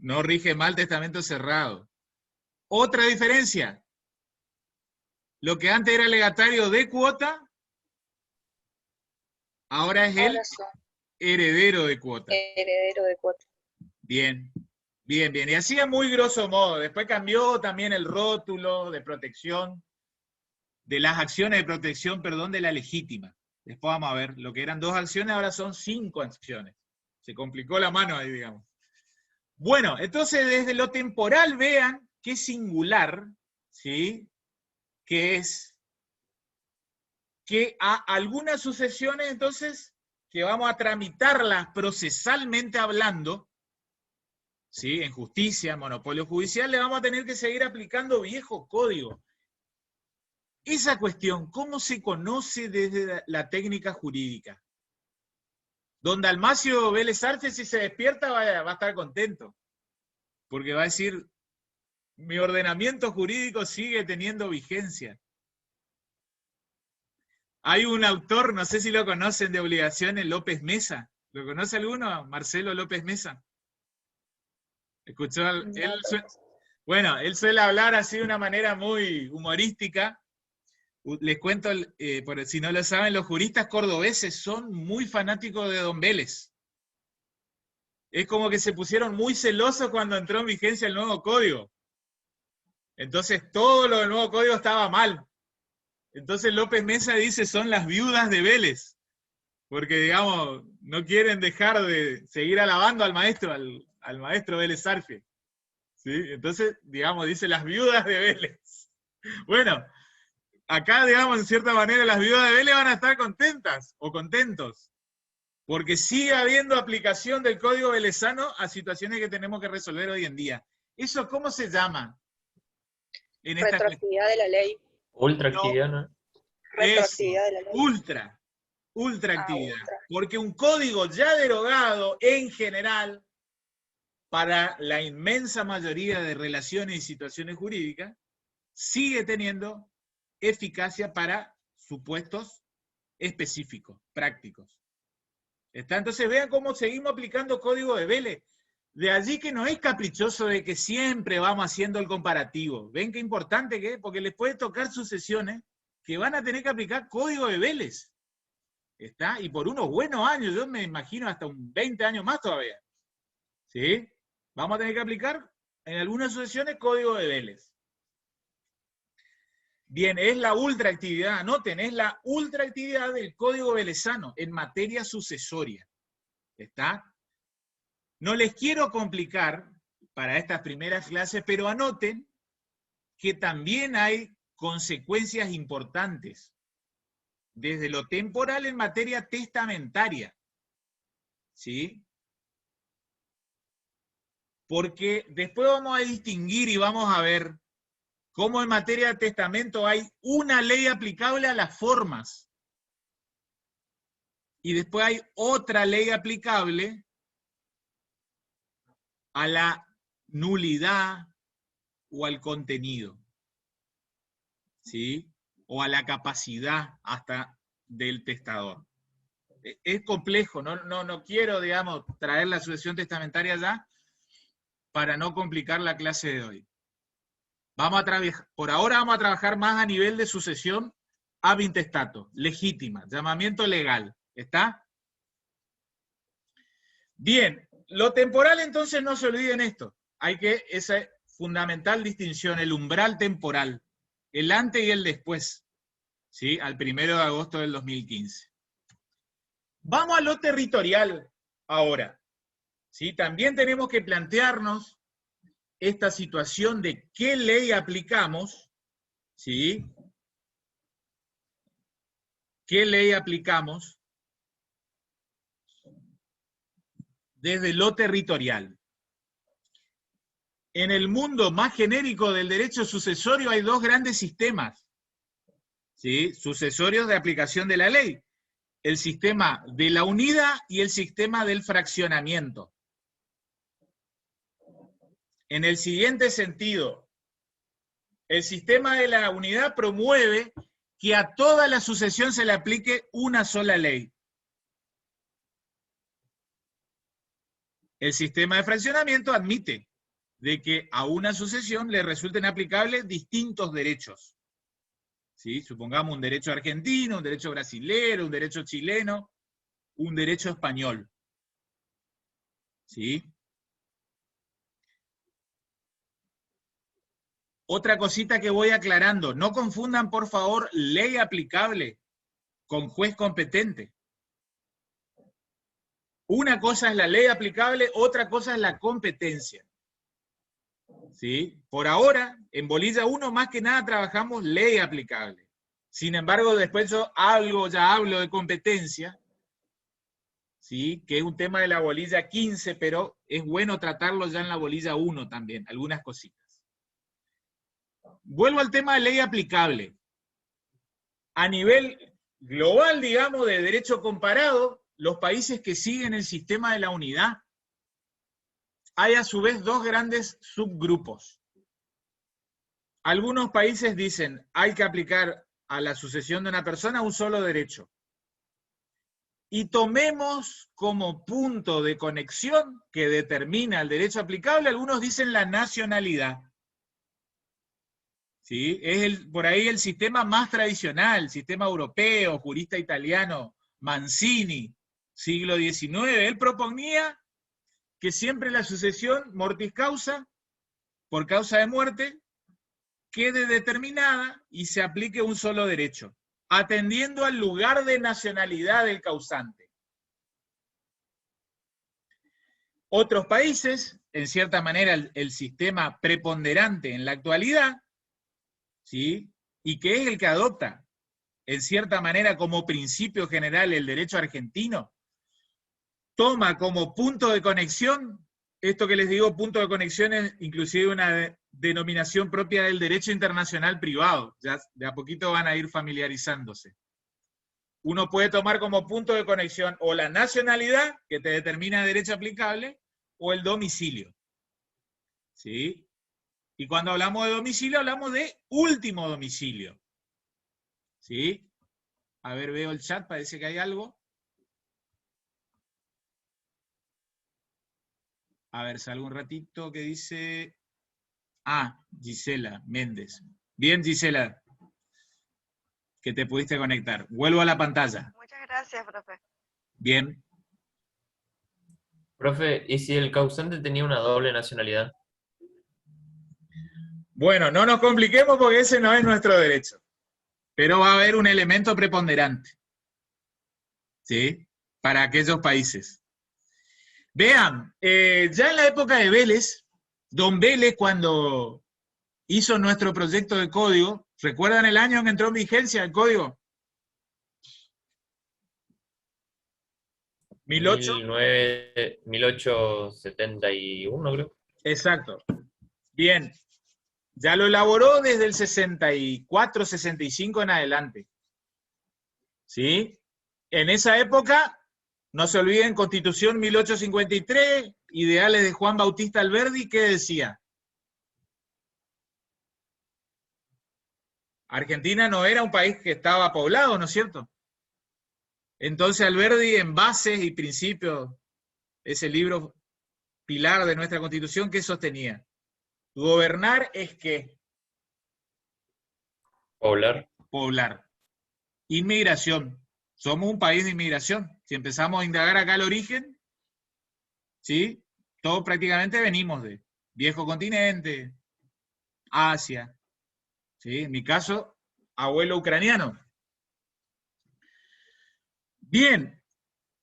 No rige mal testamento cerrado. Otra diferencia. Lo que antes era legatario de cuota, ahora es el heredero de cuota. Heredero de cuota. Bien, bien, bien. Y así a muy grosso modo. Después cambió también el rótulo de protección. de las acciones de protección, perdón, de la legítima. Después vamos a ver, lo que eran 2 acciones, ahora son 5 acciones. Se complicó la mano ahí, digamos. Bueno, entonces desde lo temporal vean qué singular, ¿sí? Que es que a algunas sucesiones, entonces, que vamos a tramitarlas procesalmente hablando, ¿sí? En justicia, monopolio judicial, le vamos a tener que seguir aplicando viejo código. Esa cuestión, ¿cómo se conoce desde la técnica jurídica? Don Dalmacio Vélez Arce, si se despierta, va a estar contento, porque va a decir, mi ordenamiento jurídico sigue teniendo vigencia. Hay un autor, no sé si lo conocen, de Obligaciones, López Mesa. ¿Lo conoce alguno? Marcelo López Mesa. ¿Escuchó? Bueno, él suele hablar así de una manera muy humorística. Les cuento, por si no lo saben, los juristas cordobeses son muy fanáticos de Don Vélez. Es como que se pusieron muy celosos cuando entró en vigencia el nuevo código. Entonces todo lo del nuevo código estaba mal. Entonces López Mesa dice, son las viudas de Vélez. Porque, digamos, no quieren dejar de seguir alabando al maestro Vélez Arce. ¿Sí? Entonces, digamos, dice las viudas de Vélez. Bueno, acá, digamos, en cierta manera, las viudas de Vélez van a estar contentas o contentos, porque sigue habiendo aplicación del Código Velezano a situaciones que tenemos que resolver hoy en día. ¿Eso cómo se llama? Retroactividad de la ley. Ultraactividad, ¿no? Retroactividad de la ley. Ultraactividad. Porque un código ya derogado, en general, para la inmensa mayoría de relaciones y situaciones jurídicas, sigue teniendo eficacia para supuestos específicos, prácticos. ¿Está? Entonces vean cómo seguimos aplicando código de Vélez. De allí que no es caprichoso de que siempre vamos haciendo el comparativo. ¿Ven qué importante que es? Porque les puede tocar sucesiones que van a tener que aplicar código de Vélez. ¿Está? Y por unos buenos años, yo me imagino hasta un 20 años más todavía. ¿Sí? Vamos a tener que aplicar en algunas sucesiones código de Vélez. Bien, es la ultraactividad, anoten, es la ultraactividad del Código Velezano en materia sucesoria. ¿Está? No les quiero complicar para estas primeras clases, pero anoten que también hay consecuencias importantes desde lo temporal en materia testamentaria. ¿Sí? Porque después vamos a distinguir y vamos a ver cómo en materia de testamento hay una ley aplicable a las formas. Y después hay otra ley aplicable a la nulidad o al contenido. ¿Sí? O a la capacidad hasta del testador. Es complejo, no quiero, digamos, traer la sucesión testamentaria ya para no complicar la clase de hoy. Por ahora vamos a trabajar más a nivel de sucesión ab intestato, legítima, llamamiento legal. ¿Está? Bien, lo temporal entonces no se olviden esto. Esa fundamental distinción, el umbral temporal, el antes y el después, ¿sí? Al 1 de agosto del 2015. Vamos a lo territorial ahora. ¿Sí? También tenemos que plantearnos esta situación de qué ley aplicamos, ¿sí? ¿Qué ley aplicamos desde lo territorial? En el mundo más genérico del derecho sucesorio hay 2 grandes sistemas, ¿sí? Sucesorios de aplicación de la ley. El sistema de la unidad y el sistema del fraccionamiento. En el siguiente sentido, el sistema de la unidad promueve que a toda la sucesión se le aplique una sola ley. El sistema de fraccionamiento admite de que a una sucesión le resulten aplicables distintos derechos. ¿Sí? Supongamos un derecho argentino, un derecho brasilero, un derecho chileno, un derecho español. ¿Sí? Otra cosita que voy aclarando, no confundan por favor ley aplicable con juez competente. Una cosa es la ley aplicable, otra cosa es la competencia. ¿Sí? Por ahora, en Bolilla 1 más que nada trabajamos ley aplicable. Sin embargo, después yo ya hablo de competencia, ¿sí? Que es un tema de la bolilla 15, pero es bueno tratarlo ya en la bolilla 1 también, algunas cositas. Vuelvo al tema de ley aplicable. A nivel global, digamos, de derecho comparado, los países que siguen el sistema de la unidad, hay a su vez dos grandes subgrupos. Algunos países dicen, hay que aplicar a la sucesión de una persona un solo derecho. Y tomemos como punto de conexión que determina el derecho aplicable, algunos dicen la nacionalidad. ¿Sí? Es por ahí el sistema más tradicional, sistema europeo, jurista italiano, Mancini, siglo XIX. Él proponía que siempre la sucesión mortis causa, por causa de muerte, quede determinada y se aplique un solo derecho, atendiendo al lugar de nacionalidad del causante. Otros países, en cierta manera el sistema preponderante en la actualidad, ¿sí? Y que es el que adopta, en cierta manera como principio general el derecho argentino, toma como punto de conexión, esto que les digo, punto de conexión es inclusive una denominación propia del derecho internacional privado, ya de a poquito van a ir familiarizándose. Uno puede tomar como punto de conexión o la nacionalidad, que te determina derecho aplicable, o el domicilio. ¿Sí? Y cuando hablamos de domicilio, hablamos de último domicilio. ¿Sí? A ver, veo el chat, parece que hay algo. A ver, salgo un ratito que dice... Ah, Gisela Méndez. Bien, Gisela, que te pudiste conectar. Vuelvo a la pantalla. Muchas gracias, profe. Bien. Profe, ¿y si el causante tenía una doble nacionalidad? Bueno, no nos compliquemos porque ese no es nuestro derecho. Pero va a haber un elemento preponderante. ¿Sí? Para aquellos países. Vean, ya en la época de Vélez, don Vélez cuando hizo nuestro proyecto de código, ¿recuerdan el año en que entró en vigencia el código? 1871, creo. Exacto. Bien. Ya lo elaboró desde el 64, 65 en adelante. ¿Sí? En esa época, no se olviden, Constitución 1853, ideales de Juan Bautista Alberdi, ¿qué decía? Argentina no era un país que estaba poblado, ¿no es cierto? Entonces Alberdi, en bases y principios, ese libro pilar de nuestra Constitución, ¿qué sostenía? Gobernar es ¿qué? Poblar. Poblar. Inmigración. Somos un país de inmigración. Si empezamos a indagar acá el origen, ¿sí? Todos prácticamente venimos de viejo continente, Asia, ¿sí? En mi caso, abuelo ucraniano. Bien,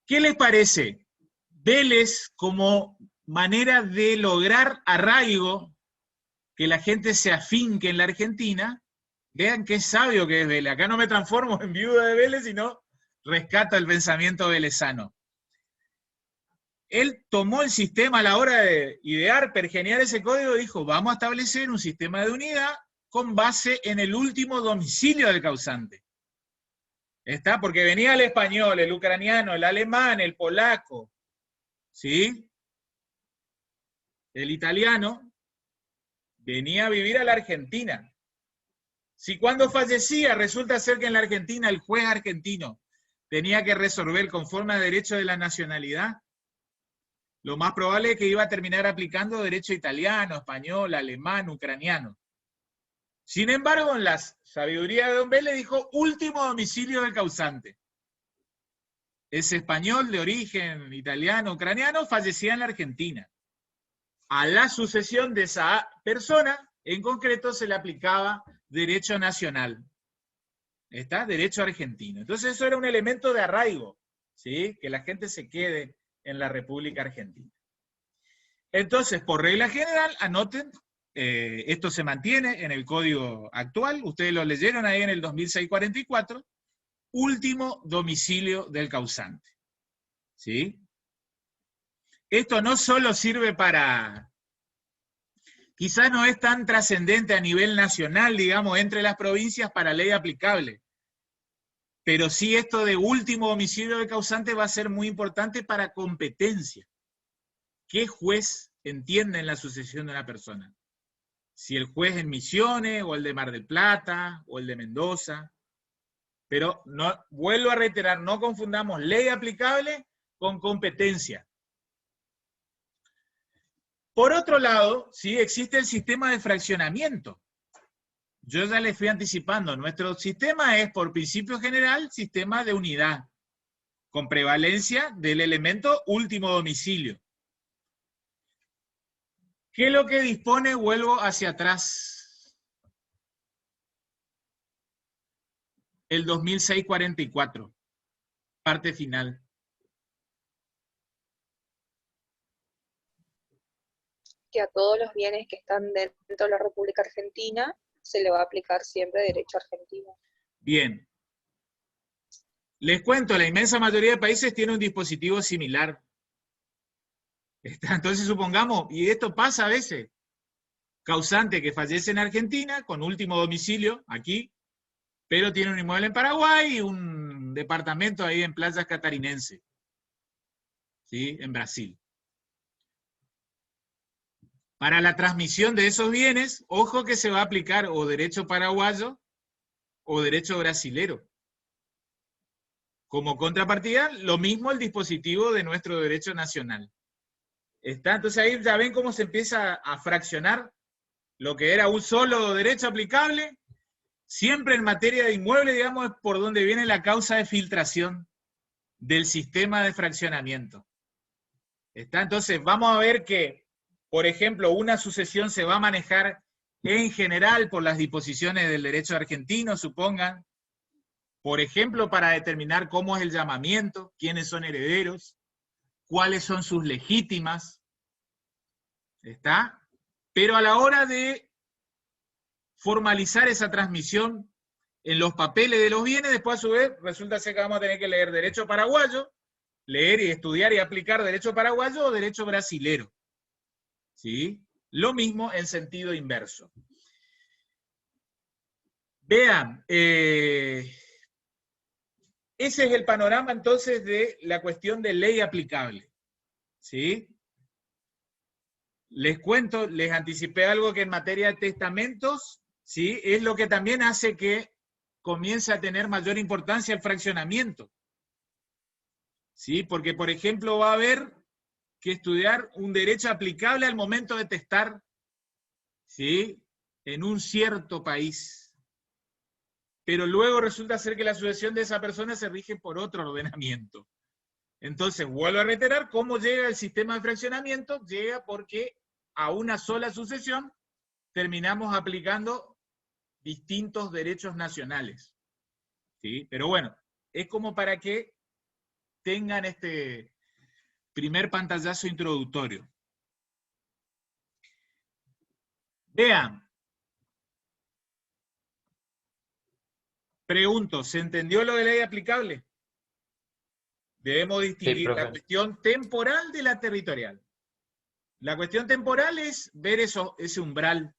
¿qué les parece? Vélez como manera de lograr arraigo, que la gente se afinque en la Argentina. Vean qué sabio que es Vélez. Acá no me transformo en viuda de Vélez, sino rescato el pensamiento velezano. Él tomó el sistema a la hora de idear, pergeniar ese código, y dijo, vamos a establecer un sistema de unidad con base en el último domicilio del causante. ¿Está? Porque venía el español, el ucraniano, el alemán, el polaco, ¿sí? El italiano, venía a vivir a la Argentina. Si cuando fallecía resulta ser que en la Argentina el juez argentino tenía que resolver conforme a derecho de la nacionalidad, lo más probable es que iba a terminar aplicando derecho italiano, español, alemán, ucraniano. Sin embargo, en la sabiduría de don Vélez dijo último domicilio del causante. Ese español de origen italiano, ucraniano, fallecía en la Argentina. A la sucesión de esa persona En concreto se le aplicaba derecho nacional. ¿Está? Derecho argentino. Entonces eso era un elemento de arraigo, ¿sí? Que la gente se quede en la República Argentina. Entonces, por regla general, anoten, esto se mantiene en el código actual, ustedes lo leyeron ahí en el 2644, último domicilio del causante. ¿Sí? Esto no solo sirve para, quizás no es tan trascendente a nivel nacional, digamos, entre las provincias para ley aplicable, pero sí esto de último domicilio del causante va a ser muy importante para competencia. ¿Qué juez entiende en la sucesión de una persona? Si el juez en Misiones, o el de Mar del Plata, o el de Mendoza. Pero no, vuelvo a reiterar, no confundamos ley aplicable con competencia. Por otro lado, sí existe el sistema de fraccionamiento. Yo ya les fui anticipando, nuestro sistema es, por principio general, sistema de unidad, con prevalencia del elemento último domicilio. ¿Qué es lo que dispone? Vuelvo hacia atrás. El 2644, parte final. Que a todos los bienes que están dentro de la República Argentina se le va a aplicar siempre derecho argentino. Bien. Les cuento, la inmensa mayoría de países tiene un dispositivo similar. Entonces supongamos, y esto pasa a veces, causante que fallece en Argentina, con último domicilio aquí, pero tiene un inmueble en Paraguay y un departamento ahí en Playas Catarinense, ¿sí? En Brasil. Para la transmisión de esos bienes, ojo que se va a aplicar o derecho paraguayo o derecho brasilero. Como contrapartida, lo mismo el dispositivo de nuestro derecho nacional. ¿Está? Entonces ahí ya ven cómo se empieza a fraccionar lo que era un solo derecho aplicable. Siempre en materia de inmueble, digamos, es por donde viene la causa de filtración del sistema de fraccionamiento. ¿Está? Entonces vamos a ver que, por ejemplo, una sucesión se va a manejar en general por las disposiciones del derecho argentino, supongan. Por ejemplo, para determinar cómo es el llamamiento, quiénes son herederos, cuáles son sus legítimas, ¿está? Pero a la hora de formalizar esa transmisión en los papeles de los bienes, después a su vez resulta ser que vamos a tener que leer derecho paraguayo, leer y estudiar y aplicar derecho paraguayo o derecho brasilero, ¿sí? Lo mismo en sentido inverso. Vean, ese es el panorama entonces de la cuestión de ley aplicable, ¿sí? Les cuento, les anticipé algo que en materia de testamentos, ¿sí? Es lo que también hace que comience a tener mayor importancia el fraccionamiento, ¿sí? Porque, por ejemplo, va a haber que estudiar un derecho aplicable al momento de testar, ¿sí? En un cierto país. Pero luego resulta ser que la sucesión de esa persona se rige por otro ordenamiento. Entonces, vuelvo a reiterar, ¿cómo llega el sistema de fraccionamiento? Llega porque a una sola sucesión terminamos aplicando distintos derechos nacionales, ¿sí? Pero bueno, es como para que tengan este primer pantallazo introductorio. Vean. Pregunto, ¿se entendió lo de ley aplicable? Debemos distinguir la cuestión temporal de la territorial. La cuestión temporal es ver ese umbral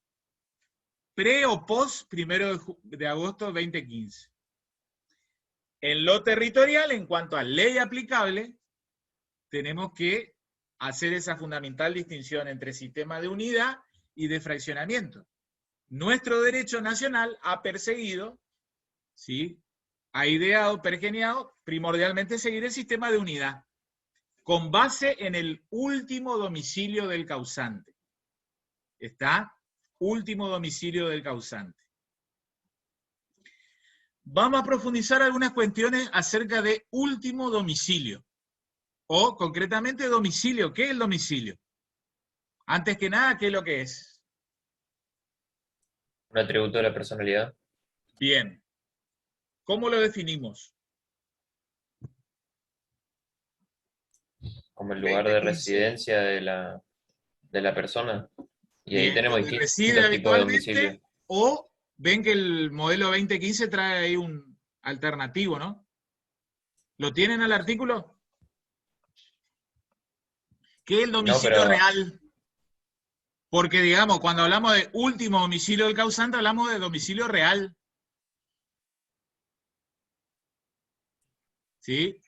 pre o post 1 de agosto de 2015. En lo territorial, en cuanto a ley aplicable, tenemos que hacer esa fundamental distinción entre sistema de unidad y de fraccionamiento. Nuestro derecho nacional ha perseguido, ¿sí? Ha ideado, pergeniado, primordialmente seguir el sistema de unidad, con base en el último domicilio del causante. ¿Está? Último domicilio del causante. Vamos a profundizar algunas cuestiones acerca de último domicilio, o concretamente domicilio. ¿Qué es el domicilio? Antes que nada, ¿qué es lo que es? Un atributo de la personalidad. Bien. ¿Cómo lo definimos? Como el lugar 20, de 15. residencia de la persona. Y ahí Bien, tenemos donde reside distintos tipos de domicilio. habitualmente, o ven que el modelo 2015 trae ahí un alternativo, ¿no? ¿Lo tienen al artículo? ¿Qué es el domicilio pero real? Porque, digamos, cuando hablamos de último domicilio del causante, hablamos de domicilio real. ¿Sí?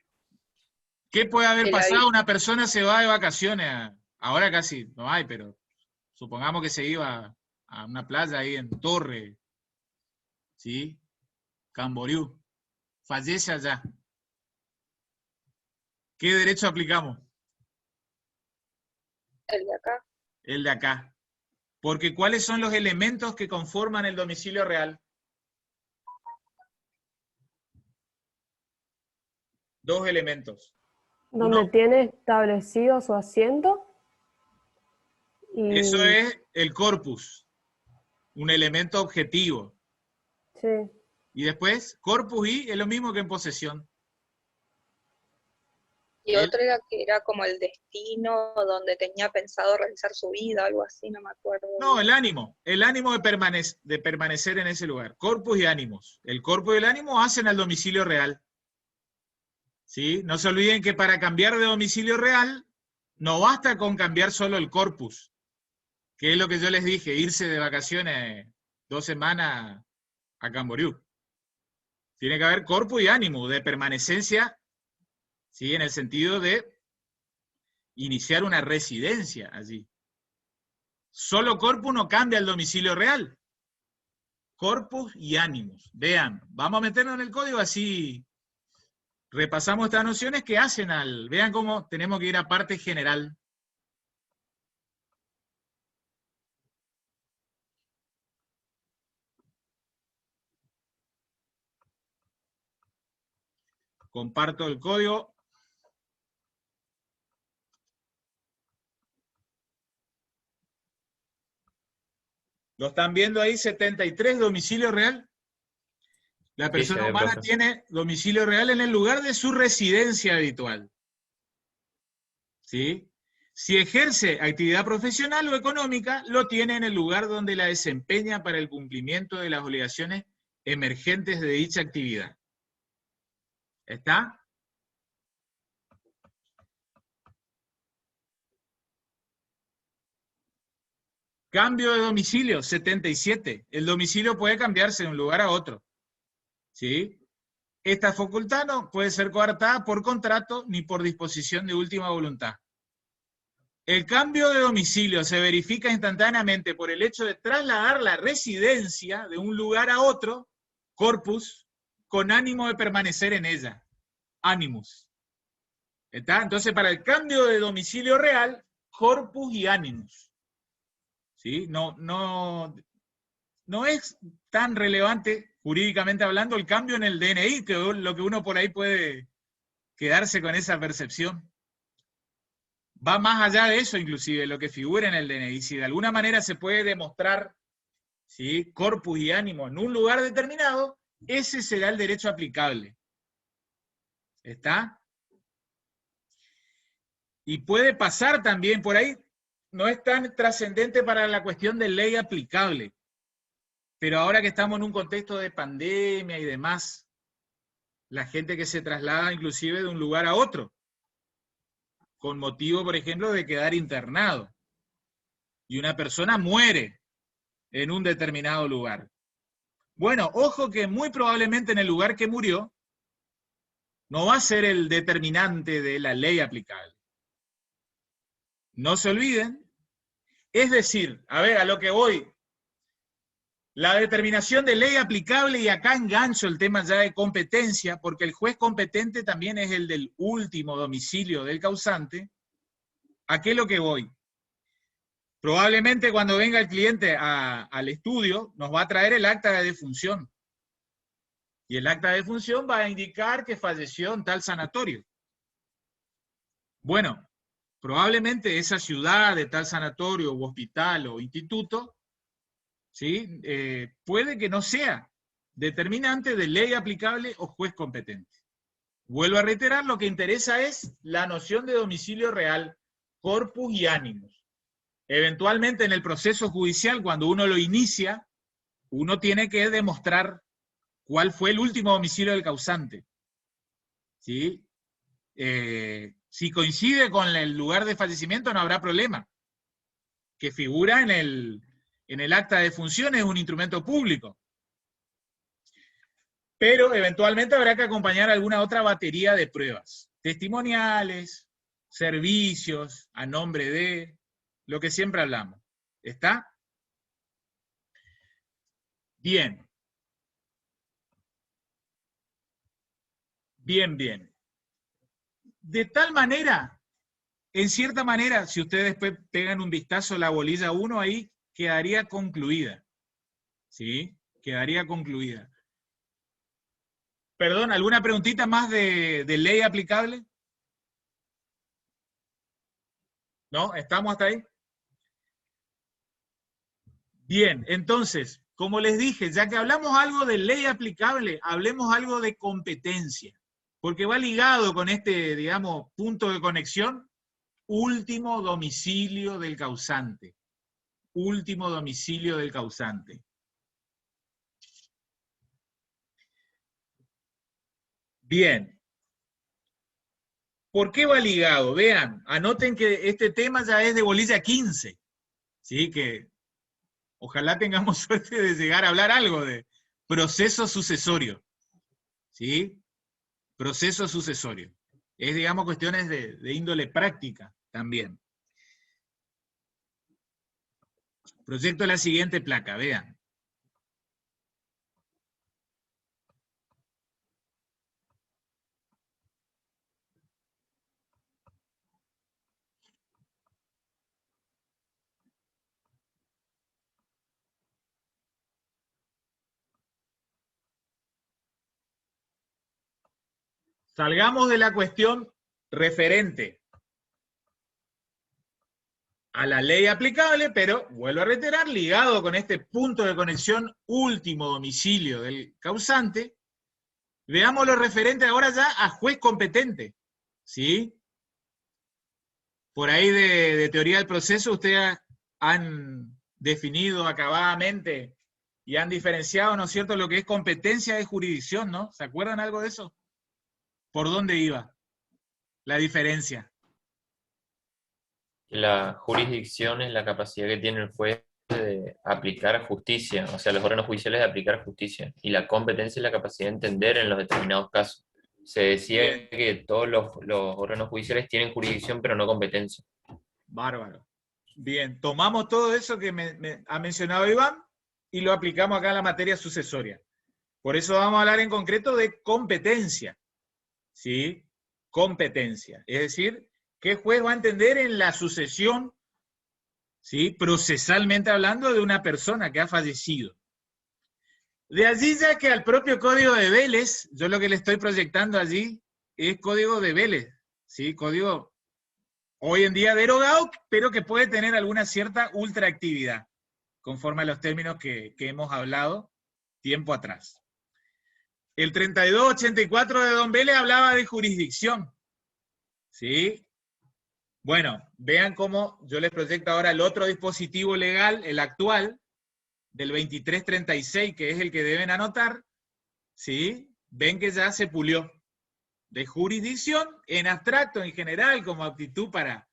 ¿Qué puede haber pasado? Una persona se va de vacaciones, ahora casi no hay, pero supongamos que se iba a una playa ahí en Torre, ¿sí? Camboriú, fallece allá. ¿Qué derecho aplicamos? El de acá. El de acá. Porque ¿cuáles son los elementos que conforman el domicilio real? Dos elementos. Donde Uno, tiene establecido su asiento. Y, eso es el corpus, un elemento objetivo. sí. Y después, corpus y es lo mismo que en posesión. Y otro era que era como el destino, donde tenía pensado realizar su vida, algo así, no me acuerdo. No, el ánimo de permanecer en ese lugar. Corpus y ánimos. El corpus y el ánimo hacen al domicilio real. ¿Sí? No se olviden que para cambiar de domicilio real, no basta con cambiar solo el corpus, que es lo que yo les dije, irse de vacaciones 2 semanas a Camboriú. Tiene que haber corpus y ánimo de permanecencia, ¿sí? En el sentido de iniciar una residencia allí. Solo corpus no cambia el domicilio real. Corpus y ánimos. Vean, vamos a meternos en el código así repasamos estas nociones que hacen al... Vean cómo tenemos que ir a parte general. Comparto el código. ¿Lo están viendo ahí? 73, domicilio real. La persona humana tiene domicilio real en el lugar de su residencia habitual. ¿Sí? Si ejerce actividad profesional o económica, lo tiene en el lugar donde la desempeña para el cumplimiento de las obligaciones emergentes de dicha actividad. ¿Está? Cambio de domicilio, 77. El domicilio puede cambiarse de un lugar a otro. ¿Sí? Esta facultad no puede ser coartada por contrato ni por disposición de última voluntad. El cambio de domicilio se verifica instantáneamente por el hecho de trasladar la residencia de un lugar a otro, corpus, con ánimo de permanecer en ella. Animus. ¿Está? Entonces, para el cambio de domicilio real, corpus y animus. ¿Sí? No es tan relevante, jurídicamente hablando, el cambio en el DNI, que es lo que uno por ahí puede quedarse con esa percepción. Va más allá de eso, inclusive, lo que figura en el DNI. Si de alguna manera se puede demostrar, ¿sí?, corpus y ánimo en un lugar determinado, ese será el derecho aplicable. ¿Está? Y puede pasar también por ahí, no es tan trascendente para la cuestión de ley aplicable, pero ahora que estamos en un contexto de pandemia y demás, la gente que se traslada inclusive de un lugar a otro, con motivo, por ejemplo, de quedar internado, y una persona muere en un determinado lugar. Bueno, ojo que muy probablemente en el lugar que murió, no va a ser el determinante de la ley aplicable. No se olviden. Es decir, a ver, a lo que voy, la determinación de ley aplicable, y acá engancho el tema ya de competencia, porque el juez competente también es el del último domicilio del causante. ¿A qué es lo que voy? Probablemente cuando venga el cliente al estudio, nos va a traer el acta de defunción. Y el acta de defunción va a indicar que falleció en tal sanatorio. Bueno, probablemente esa ciudad de tal sanatorio, o hospital, o instituto, ¿sí? Puede que no sea determinante de ley aplicable o juez competente. Vuelvo a reiterar, lo que interesa es la noción de domicilio real, corpus y ánimos. Eventualmente en el proceso judicial, cuando uno lo inicia, uno tiene que demostrar cuál fue el último domicilio del causante. ¿Sí? Si coincide con el lugar de fallecimiento no habrá problema, que figura en el acta de función, es un instrumento público. Pero eventualmente habrá que acompañar alguna otra batería de pruebas, testimoniales, servicios, a nombre de, lo que siempre hablamos. ¿Está? Bien. Bien, bien. De tal manera, en cierta manera, si ustedes después pegan un vistazo a la bolilla 1, ahí quedaría concluida. ¿Sí? Quedaría concluida. Perdón, ¿alguna preguntita más de ley aplicable? ¿No? ¿Estamos hasta ahí? Bien, entonces, como les dije, ya que hablamos algo de ley aplicable, hablemos algo de competencia, porque va ligado con este, digamos, punto de conexión, último domicilio del causante. Último domicilio del causante. Bien. ¿Por qué va ligado? Vean, anoten que este tema ya es de bolilla 15. ¿Sí? Que ojalá tengamos suerte de llegar a hablar algo de proceso sucesorio. ¿Sí? Proceso sucesorio. Es, digamos, cuestiones de índole práctica también. Proyecto la siguiente placa, vean. Salgamos de la cuestión referente a la ley aplicable, pero, vuelvo a reiterar, ligado con este punto de conexión último domicilio del causante, veamos lo referente ahora ya a juez competente. ¿Sí? Por ahí de teoría del proceso ustedes han definido acabadamente y han diferenciado, ¿no es cierto?, lo que es competencia de jurisdicción, ¿no? ¿Se acuerdan algo de eso? ¿Por dónde iba la diferencia? La jurisdicción es la capacidad que tiene el juez de aplicar justicia, o sea, los órganos judiciales de aplicar justicia, y la competencia es la capacidad de entender en los determinados casos. Se decía Bien. que todos los órganos judiciales tienen jurisdicción, pero no competencia. Bárbaro. Bien, tomamos todo eso que ha mencionado Iván y lo aplicamos acá a la materia sucesoria. Por eso vamos a hablar en concreto de competencia. ¿Sí? Competencia. Es decir, ¿qué juez va a entender en la sucesión, ¿sí?, procesalmente hablando, de una persona que ha fallecido? De allí ya que al propio código de Vélez, yo lo que le estoy proyectando allí es código de Vélez, ¿sí? Código hoy en día derogado, pero que puede tener alguna cierta ultraactividad, conforme a los términos que hemos hablado tiempo atrás. El 3284 de Don Vélez hablaba de jurisdicción. ¿Sí? Bueno, vean cómo yo les proyecto ahora el otro dispositivo legal, el actual, del 2336, que es el que deben anotar. ¿Sí? Ven que ya se pulió. De jurisdicción, en abstracto, en general, como aptitud para,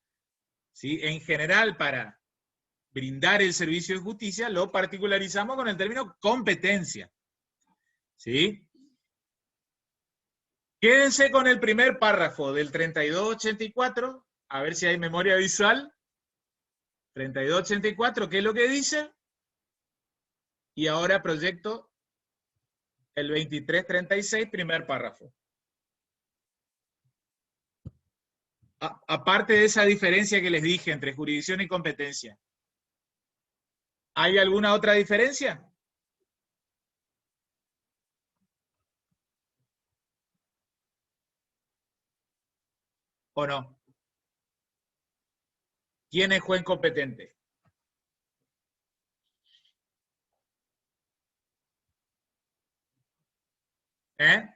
¿sí?, en general para brindar el servicio de justicia, lo particularizamos con el término competencia. ¿Sí? Quédense con el primer párrafo del 3284, a ver si hay memoria visual. 3284, ¿qué es lo que dice? Y ahora proyecto el 2336, primer párrafo. Aparte de esa diferencia que les dije entre jurisdicción y competencia, ¿hay alguna otra diferencia? ¿O no? ¿Quién es juez competente? ¿Eh?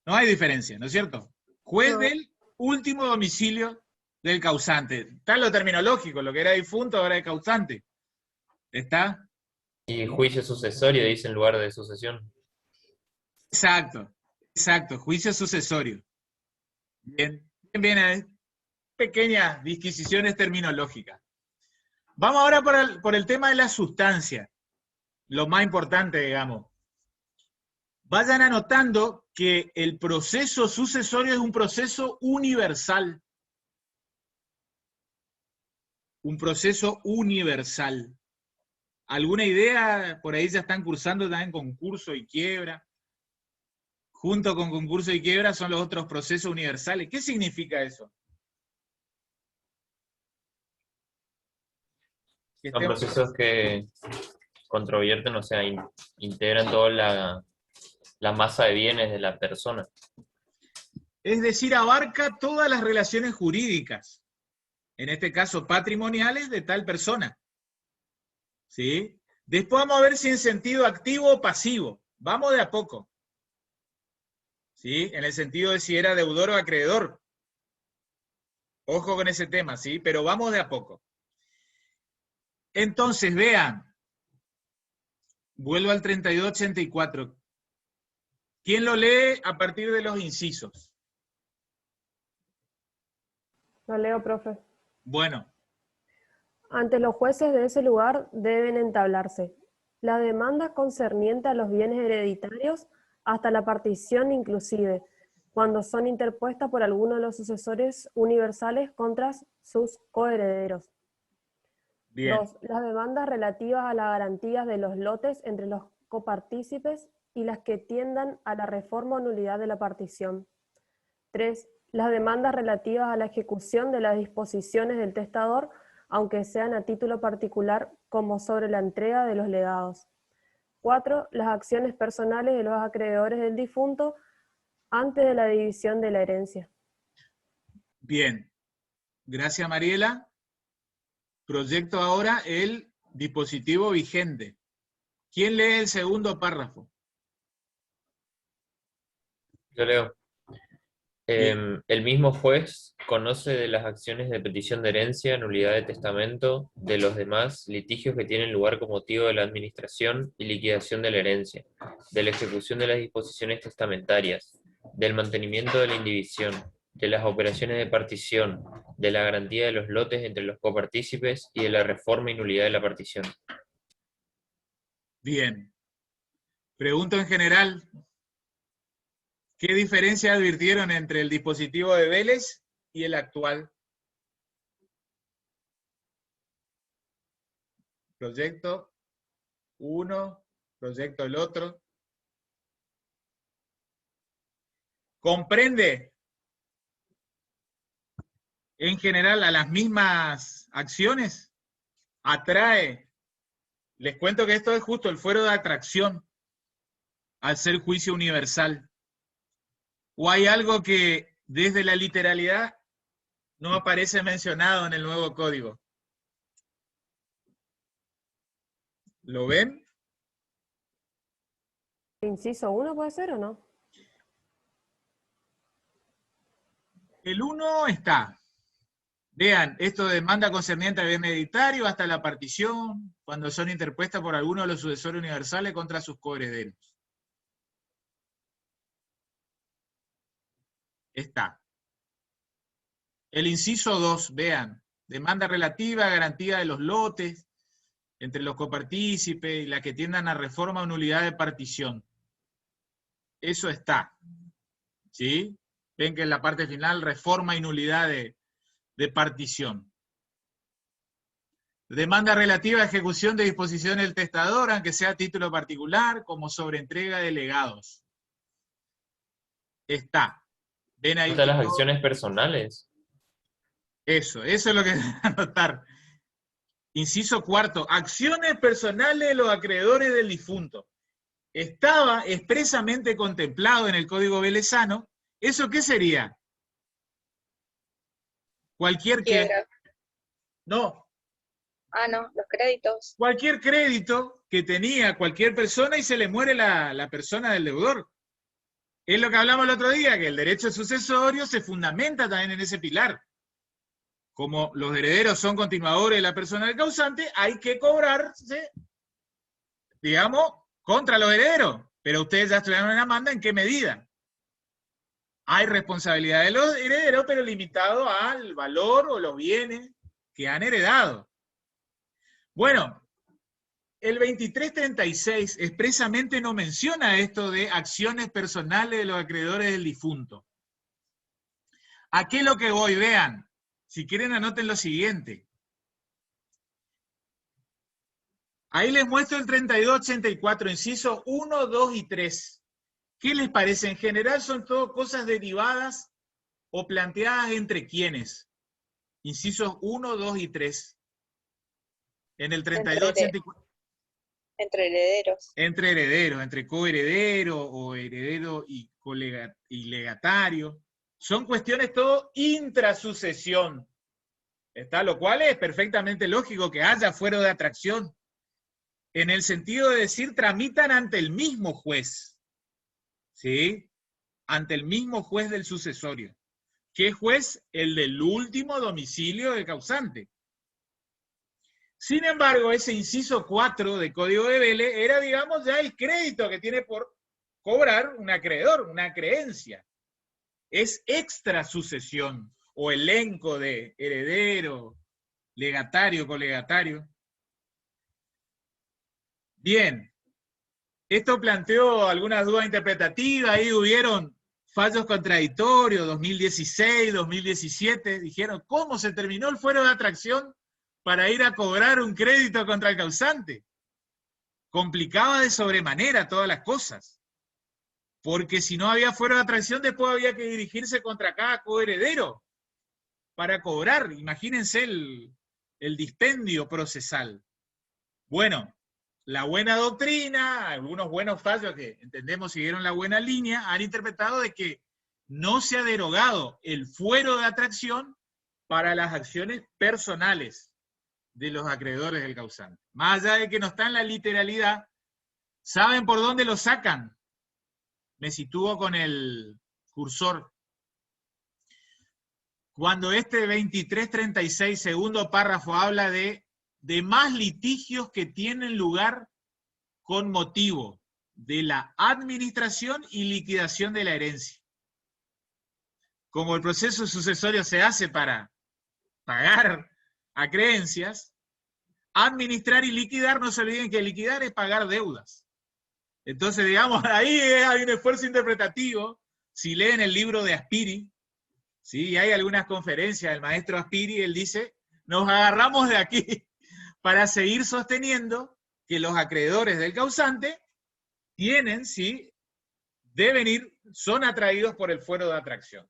No hay diferencia, ¿no es cierto? Juez No. del último domicilio del causante. Está lo terminológico, lo que era difunto ahora es causante. ¿Está? Y juicio sucesorio dice en lugar de sucesión. Exacto, exacto, juicio sucesorio. Bien, bien, bien, pequeñas disquisiciones terminológicas. Vamos ahora por el tema de la sustancia, lo más importante, digamos. Vayan anotando que el proceso sucesorio es un proceso universal. Un proceso universal. ¿Alguna idea? Por ahí ya están cursando también concurso y quiebra. Junto con concurso y quiebra son los otros procesos universales. ¿Qué significa eso? Son procesos que controvierten, o sea, integran toda la masa de bienes de la persona. Es decir, abarca todas las relaciones jurídicas, en este caso patrimoniales, de tal persona. ¿Sí? Después vamos a ver si en sentido activo o pasivo. Vamos de a poco. ¿Sí? En el sentido de si era deudor o acreedor. Ojo con ese tema, ¿sí? Pero vamos de a poco. Entonces, vean. Vuelvo al 3284. ¿Quién lo lee a partir de los incisos? Lo leo, profe. Bueno. Ante los jueces de ese lugar deben entablarse la demanda concerniente a los bienes hereditarios hasta la partición inclusive, cuando son interpuestas por alguno de los sucesores universales contra sus coherederos. Bien. 2. Las demandas relativas a las garantías de los lotes entre los copartícipes y las que tiendan a la reforma o nulidad de la partición. 3. Las demandas relativas a la ejecución de las disposiciones del testador, aunque sean a título particular, como sobre la entrega de los legados. 4. Las acciones personales de los acreedores del difunto antes de la división de la herencia. Bien. Gracias, Mariela. Proyecto ahora el dispositivo vigente. ¿Quién lee el segundo párrafo? Yo leo. El mismo juez conoce de las acciones de petición de herencia, nulidad de testamento, de los demás litigios que tienen lugar con motivo de la administración y liquidación de la herencia, de la ejecución de las disposiciones testamentarias, del mantenimiento de la indivisión, de las operaciones de partición, de la garantía de los lotes entre los copartícipes y de la reforma y nulidad de la partición. Bien. Pregunto en general, ¿qué diferencia advirtieron entre el dispositivo de Vélez y el actual? Proyecto 1, proyecto el otro. ¿Comprende en general a las mismas acciones? ¿Atrae? Les cuento que esto es justo el fuero de atracción al ser juicio universal. ¿O hay algo que desde la literalidad no aparece mencionado en el nuevo código? ¿Lo ven? ¿Inciso 1 puede ser o no? El 1 está. Vean, esto de demanda concerniente al bien hereditario hasta la partición, cuando son interpuestas por alguno de los sucesores universales contra sus coherederos. Está. El inciso 2, vean, demanda relativa a garantía de los lotes entre los copartícipes y las que tiendan a reforma o nulidad de partición. Eso está. ¿Sí? Ven que en la parte final, reforma y nulidad de partición. Demanda relativa a ejecución de disposiciones del testador, aunque sea a título particular, como sobreentrega de legados. Está. ¿Ven ahí? ¿Están las acciones personales? Eso es lo que deben anotar. Inciso 4, acciones personales de los acreedores del difunto. Estaba expresamente contemplado en el Código Velezano. ¿Eso qué sería? Cualquier que... No. Ah, no, los créditos. Cualquier crédito que tenía cualquier persona y se le muere la persona del deudor. Es lo que hablamos el otro día, que el derecho sucesorio se fundamenta también en ese pilar. Como los herederos son continuadores de la persona del causante, hay que cobrarse, digamos, contra los herederos. Pero ustedes ya estudiaron en Amanda, ¿en qué medida? Hay responsabilidad de los herederos, pero limitado al valor o los bienes que han heredado. Bueno, el 2336 expresamente no menciona esto de acciones personales de los acreedores del difunto. ¿A qué es lo que voy? Vean, si quieren anoten lo siguiente. Ahí les muestro el 3284, incisos 1, 2 y 3. ¿Qué les parece? En general son todo cosas derivadas o planteadas entre quiénes. Incisos 1, 2 y 3. En el 3284. Entre herederos. Entre herederos, entre coheredero o heredero y legatario. Son cuestiones todo intrasucesión. ¿Está? Lo cual es perfectamente lógico que haya fuero de atracción. En el sentido de decir, tramitan ante el mismo juez. ¿Sí? Ante el mismo juez del sucesorio. ¿Qué juez? El del último domicilio del causante. Sin embargo, ese inciso 4 del Código de Vélez era, digamos, ya el crédito que tiene por cobrar un acreedor, una creencia. Es extra sucesión, o elenco de heredero, legatario, colegatario. Bien, esto planteó algunas dudas interpretativas, ahí hubieron fallos contradictorios, 2016, 2017, dijeron, ¿cómo se terminó el fuero de atracción para ir a cobrar un crédito contra el causante? Complicaba de sobremanera todas las cosas, porque si no había fuero de atracción, después había que dirigirse contra cada coheredero para cobrar. Imagínense el dispendio procesal. Bueno, la buena doctrina, algunos buenos fallos que entendemos siguieron la buena línea, han interpretado de que no se ha derogado el fuero de atracción para las acciones personales de los acreedores del causante. Más allá de que no está en la literalidad, ¿saben por dónde lo sacan? Me sitúo con el cursor. Cuando este 2336, segundo párrafo, habla de más litigios que tienen lugar con motivo de la administración y liquidación de la herencia. Como el proceso sucesorio se hace para pagar a creencias, administrar y liquidar, no se olviden que liquidar es pagar deudas. Entonces, digamos, ahí hay un esfuerzo interpretativo. Si leen el libro de Aspiri, ¿sí? Hay algunas conferencias del maestro Aspiri, él dice, nos agarramos de aquí para seguir sosteniendo que los acreedores del causante tienen, sí, deben ir, son atraídos por el fuero de atracción.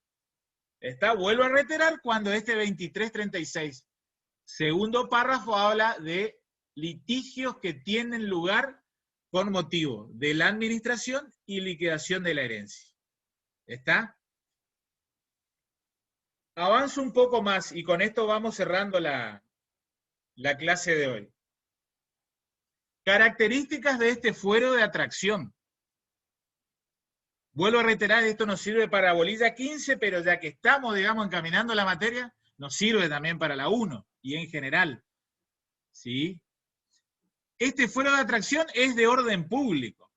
Vuelvo a reiterar, cuando este 2336, segundo párrafo, habla de litigios que tienen lugar con motivo de la administración y liquidación de la herencia. ¿Está? Avanzo un poco más y con esto vamos cerrando la clase de hoy. Características de este fuero de atracción. Vuelvo a reiterar, esto nos sirve para bolilla 15, pero ya que estamos, digamos, encaminando la materia, nos sirve también para la 1 y en general. ¿Sí? Este fuero de atracción es de orden público.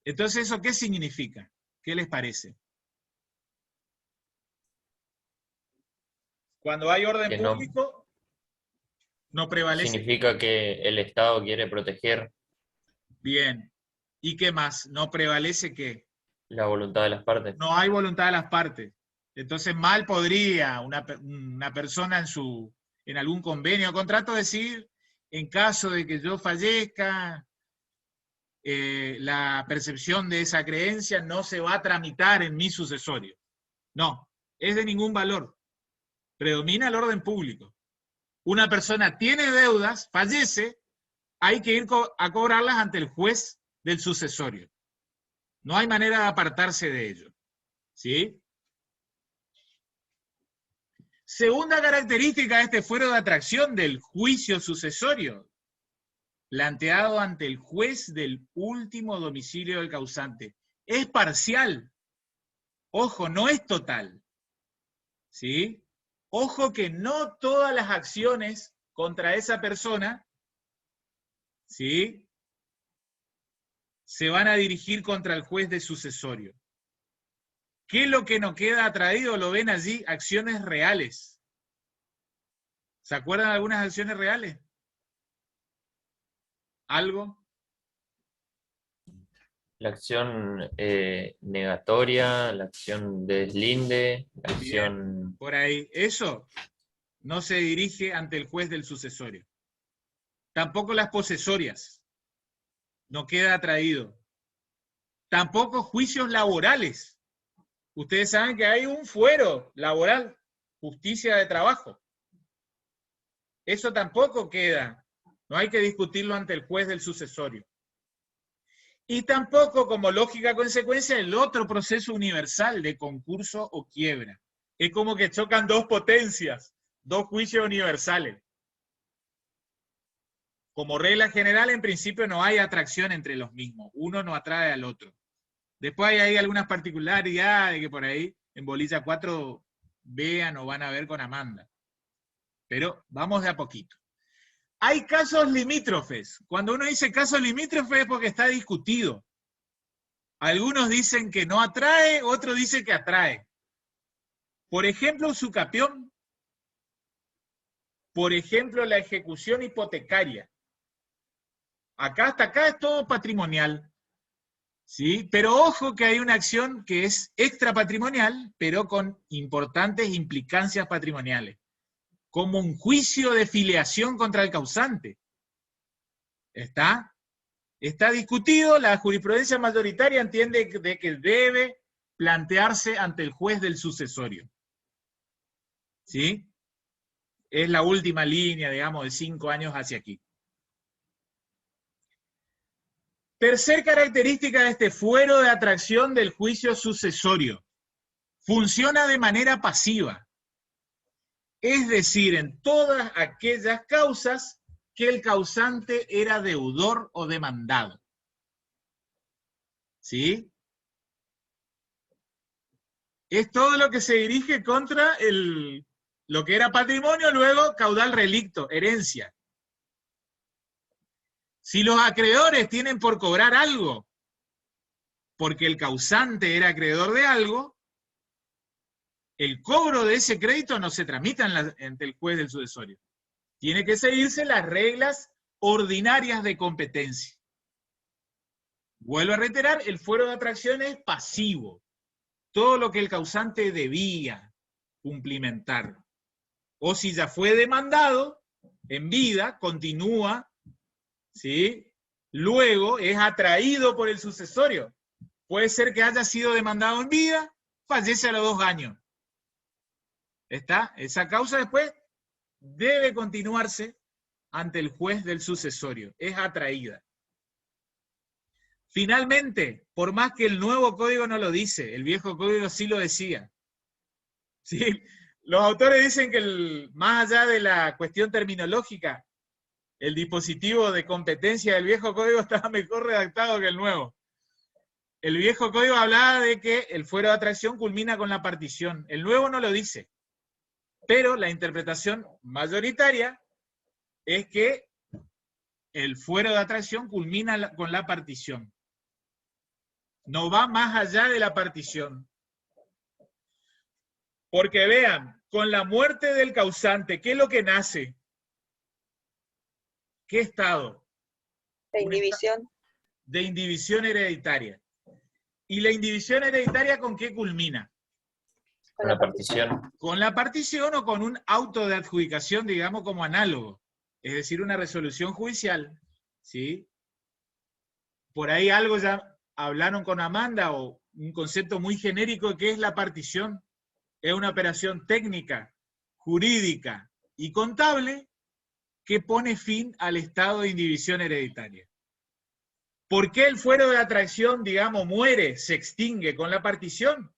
Entonces, ¿eso qué significa? ¿Qué les parece? Cuando hay orden público, no prevalece. Significa que el Estado quiere proteger. Bien. ¿Y qué más? ¿No prevalece qué? La voluntad de las partes. No hay voluntad de las partes. Entonces, mal podría una persona en algún convenio o contrato decir, en caso de que yo fallezca, la percepción de esa creencia no se va a tramitar en mi sucesorio. No, es de ningún valor. Predomina el orden público. Una persona tiene deudas, fallece, hay que ir a cobrarlas ante el juez del sucesorio. No hay manera de apartarse de ello. ¿Sí? Segunda característica de este fuero de atracción del juicio sucesorio, planteado ante el juez del último domicilio del causante. es parcial. Ojo, no es total. ¿Sí? Ojo que no todas las acciones contra esa persona, ¿sí?, se van a dirigir contra el juez de sucesorio. ¿Qué es lo que no queda atraído? Lo ven allí, acciones reales. ¿Se acuerdan de algunas acciones reales? ¿Algo? La acción negatoria, la acción de deslinde, la acción... Bien, por ahí. Eso no se dirige ante el juez del sucesorio. Tampoco las posesorias. No queda atraído. Tampoco juicios laborales. Ustedes saben que hay un fuero laboral, justicia de trabajo. Eso tampoco queda. No hay que discutirlo ante el juez del sucesorio. Y tampoco, como lógica consecuencia, el otro proceso universal de concurso o quiebra. Es como que chocan dos potencias, dos juicios universales. Como regla general, en principio no hay atracción entre los mismos. Uno no atrae al otro. Después hay algunas particularidades que por ahí en Bolilla 4 vean o van a ver con Amanda. Pero vamos de a poquito. Hay casos limítrofes. Cuando uno dice casos limítrofes es porque está discutido. Algunos dicen que no atrae, otros dicen que atrae. Por ejemplo, usucapión. Por ejemplo, la ejecución hipotecaria. Hasta acá es todo patrimonial. ¿Sí? Pero ojo que hay una acción que es extrapatrimonial, pero con importantes implicancias patrimoniales. Como un juicio de filiación contra el causante. ¿Está? Está discutido, la jurisprudencia mayoritaria entiende de que debe plantearse ante el juez del sucesorio. ¿Sí? Es la última línea, digamos, de 5 años hacia aquí. Tercer característica de este fuero de atracción del juicio sucesorio. Funciona de manera pasiva. Es decir, en todas aquellas causas que el causante era deudor o demandado. ¿Sí? Es todo lo que se dirige contra lo que era patrimonio, luego caudal relicto, herencia. Si los acreedores tienen por cobrar algo, porque el causante era acreedor de algo, el cobro de ese crédito no se tramita ante el juez del sucesorio. Tiene que seguirse las reglas ordinarias de competencia. Vuelvo a reiterar, el fuero de atracción es pasivo. Todo lo que el causante debía cumplimentar. O si ya fue demandado en vida, continúa, ¿sí? Luego es atraído por el sucesorio. Puede ser que haya sido demandado en vida, fallece a los 2 años. ¿Está? Esa causa después debe continuarse ante el juez del sucesorio. Es atraída. Finalmente, por más que el nuevo código no lo dice, el viejo código sí lo decía. ¿Sí? Los autores dicen que más allá de la cuestión terminológica, el dispositivo de competencia del viejo código estaba mejor redactado que el nuevo. El viejo código hablaba de que el fuero de atracción culmina con la partición. El nuevo no lo dice. Pero la interpretación mayoritaria es que el fuero de atracción culmina con la partición. No va más allá de la partición. Porque vean, con la muerte del causante, ¿qué es lo que nace? ¿Qué estado? De indivisión. De indivisión hereditaria. ¿Y la indivisión hereditaria con qué culmina? Con la partición. Con la partición o con un auto de adjudicación, digamos, como análogo. Es decir, una resolución judicial. ¿Sí? Por ahí algo ya hablaron con Amanda, o un concepto muy genérico que es la partición. Es una operación técnica, jurídica y contable que pone fin al estado de indivisión hereditaria. ¿Por qué el fuero de atracción, digamos, muere, se extingue con la partición?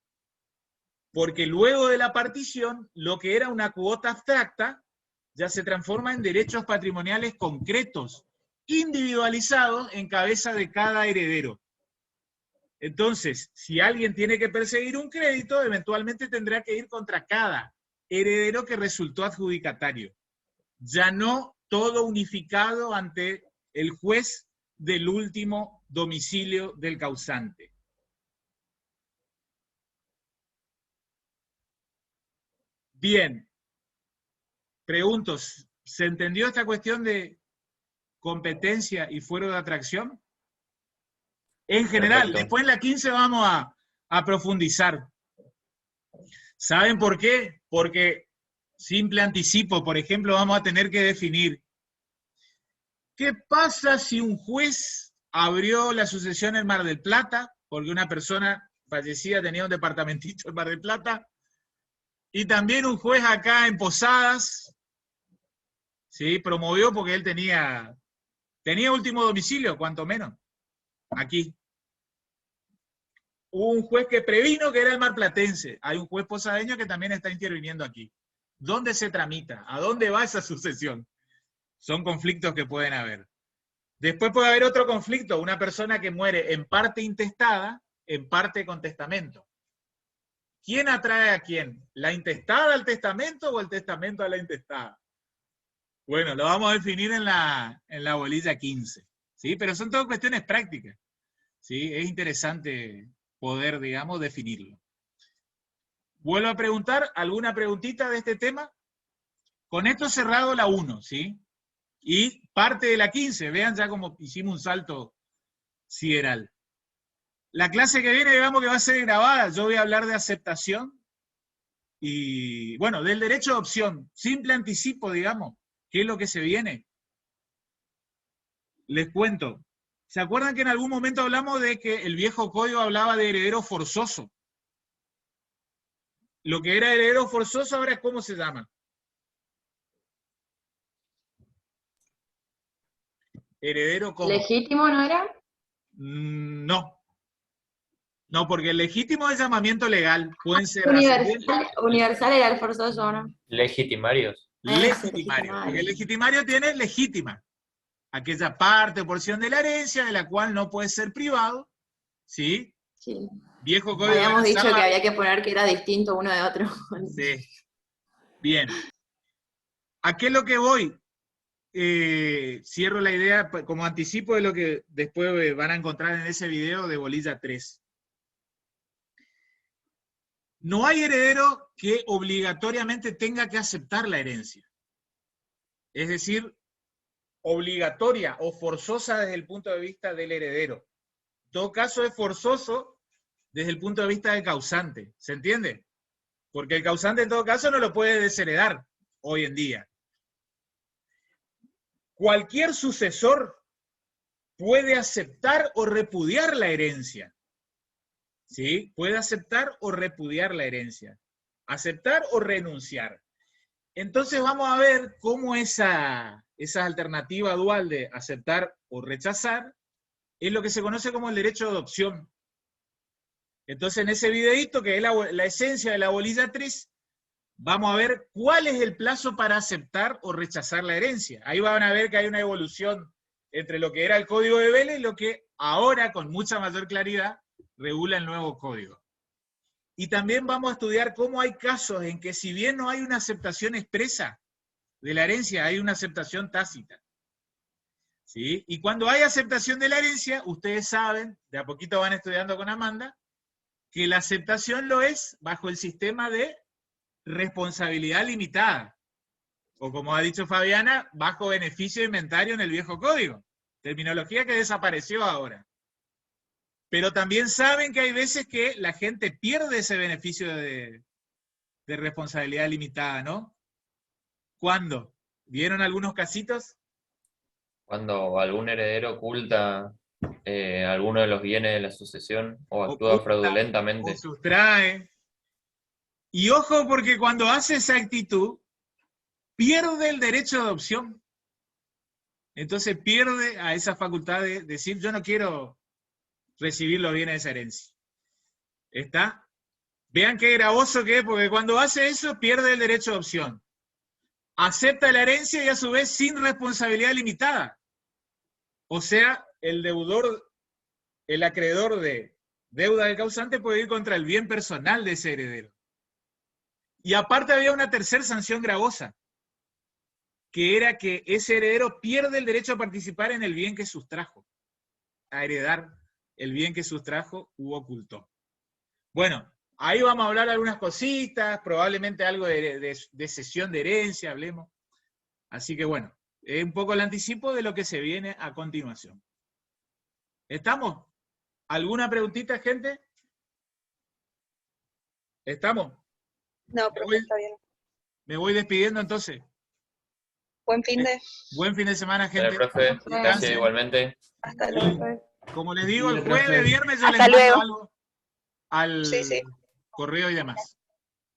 Porque luego de la partición, lo que era una cuota abstracta ya se transforma en derechos patrimoniales concretos, individualizados en cabeza de cada heredero. Entonces, si alguien tiene que perseguir un crédito, eventualmente tendrá que ir contra cada heredero que resultó adjudicatario. Ya no todo unificado ante el juez del último domicilio del causante. Bien. Pregunto, ¿se entendió esta cuestión de competencia y fuero de atracción? En general, Perfecto. después en la 15 vamos a profundizar. ¿Saben por qué? Porque, simple anticipo, por ejemplo, vamos a tener que definir ¿qué pasa si un juez abrió la sucesión en Mar del Plata, porque una persona fallecida tenía un departamentito en Mar del Plata, y también un juez acá en Posadas, ¿sí? Promovió porque él tenía último domicilio, cuanto menos, aquí. Hubo un juez que previno que era el marplatense. Hay un juez posadeño que también está interviniendo aquí. ¿Dónde se tramita? ¿A dónde va esa sucesión? Son conflictos que pueden haber. Después puede haber otro conflicto, una persona que muere en parte intestada, en parte con testamento. ¿Quién atrae a quién? ¿La intestada al testamento o el testamento a la intestada? Bueno, lo vamos a definir en la bolilla 15. ¿Sí? Pero son todas cuestiones prácticas. ¿Sí? Es interesante poder, digamos, definirlo. Vuelvo a preguntar, ¿alguna preguntita de este tema? Con esto cerrado la 1, ¿sí? Y parte de la 15, vean ya como hicimos un salto sideral. La clase que viene, digamos que va a ser grabada, yo voy a hablar de aceptación y, bueno, del derecho de opción. Simple anticipo, digamos, ¿qué es lo que se viene? Les cuento. ¿Se acuerdan que en algún momento hablamos de que el viejo código hablaba de heredero forzoso? Lo que era heredero forzoso ahora es ¿cómo se llama? Heredero ¿cómo? ¿Legítimo no era? No. No, porque el legítimo es llamamiento legal. Pueden ser Universal era el forzoso, ¿no? Legitimarios. Legitimario. Porque el legitimario tiene legítima. Aquella parte o porción de la herencia de la cual no puede ser privado. ¿Sí? Sí. Viejo código. Habíamos dicho que había que poner que era distinto uno de otro. Sí. Bien. ¿A qué es lo que voy? Cierro la idea como anticipo de lo que después van a encontrar en ese video de bolilla 3. No hay heredero que obligatoriamente tenga que aceptar la herencia. Es decir, obligatoria o forzosa desde el punto de vista del heredero. En todo caso es forzoso desde el punto de vista del causante. ¿Se entiende? Porque el causante en todo caso no lo puede desheredar hoy en día. Cualquier sucesor puede aceptar o repudiar la herencia. ¿Sí? Puede aceptar o repudiar la herencia. Aceptar o renunciar. Entonces vamos a ver cómo esa alternativa dual de aceptar o rechazar es lo que se conoce como el derecho de adopción. Entonces en ese videíto, que es la esencia de la bolilla 3, vamos a ver cuál es el plazo para aceptar o rechazar la herencia. Ahí van a ver que hay una evolución entre lo que era el código de Vélez y lo que ahora, con mucha mayor claridad, regula el nuevo código. Y también vamos a estudiar cómo hay casos en que si bien no hay una aceptación expresa de la herencia, hay una aceptación tácita. ¿Sí? Y cuando hay aceptación de la herencia, ustedes saben, de a poquito van estudiando con Amanda, que la aceptación lo es bajo el sistema de responsabilidad limitada. O como ha dicho Fabiana, bajo beneficio de inventario en el viejo código. Terminología que desapareció ahora. Pero también saben que hay veces que la gente pierde ese beneficio de responsabilidad limitada, ¿no? ¿Cuándo? ¿Vieron algunos casitos? Cuando algún heredero oculta alguno de los bienes de la sucesión o actúa fraudulentamente. O sustrae. Y ojo, porque cuando hace esa actitud, pierde el derecho de adopción. Entonces pierde a esa facultad de decir, yo no quiero recibir los bienes de esa herencia. ¿Está? Vean qué gravoso que es, porque cuando hace eso, pierde el derecho de opción. Acepta la herencia y a su vez sin responsabilidad limitada. O sea, el deudor, el acreedor de deuda del causante puede ir contra el bien personal de ese heredero. Y aparte había una tercera sanción gravosa, que era que ese heredero pierde el derecho a participar en el bien que sustrajo, a heredar el bien que sustrajo u ocultó. Bueno, ahí vamos a hablar algunas cositas, probablemente algo de cesión de herencia, hablemos. Así que bueno, es un poco el anticipo de lo que se viene a continuación. ¿Estamos? ¿Alguna preguntita, gente? ¿Estamos? No, profe, está bien. Me voy despidiendo entonces. Buen fin de. Buen fin de semana, gente. Profe, gracias igualmente. Hasta luego. Como les digo, el jueves, viernes yo les Hasta mando luego. algo al correo y demás.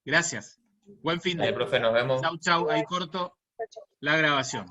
Gracias. Buen fin de. Profe, nos vemos. Chau, chau. Ahí corto la grabación.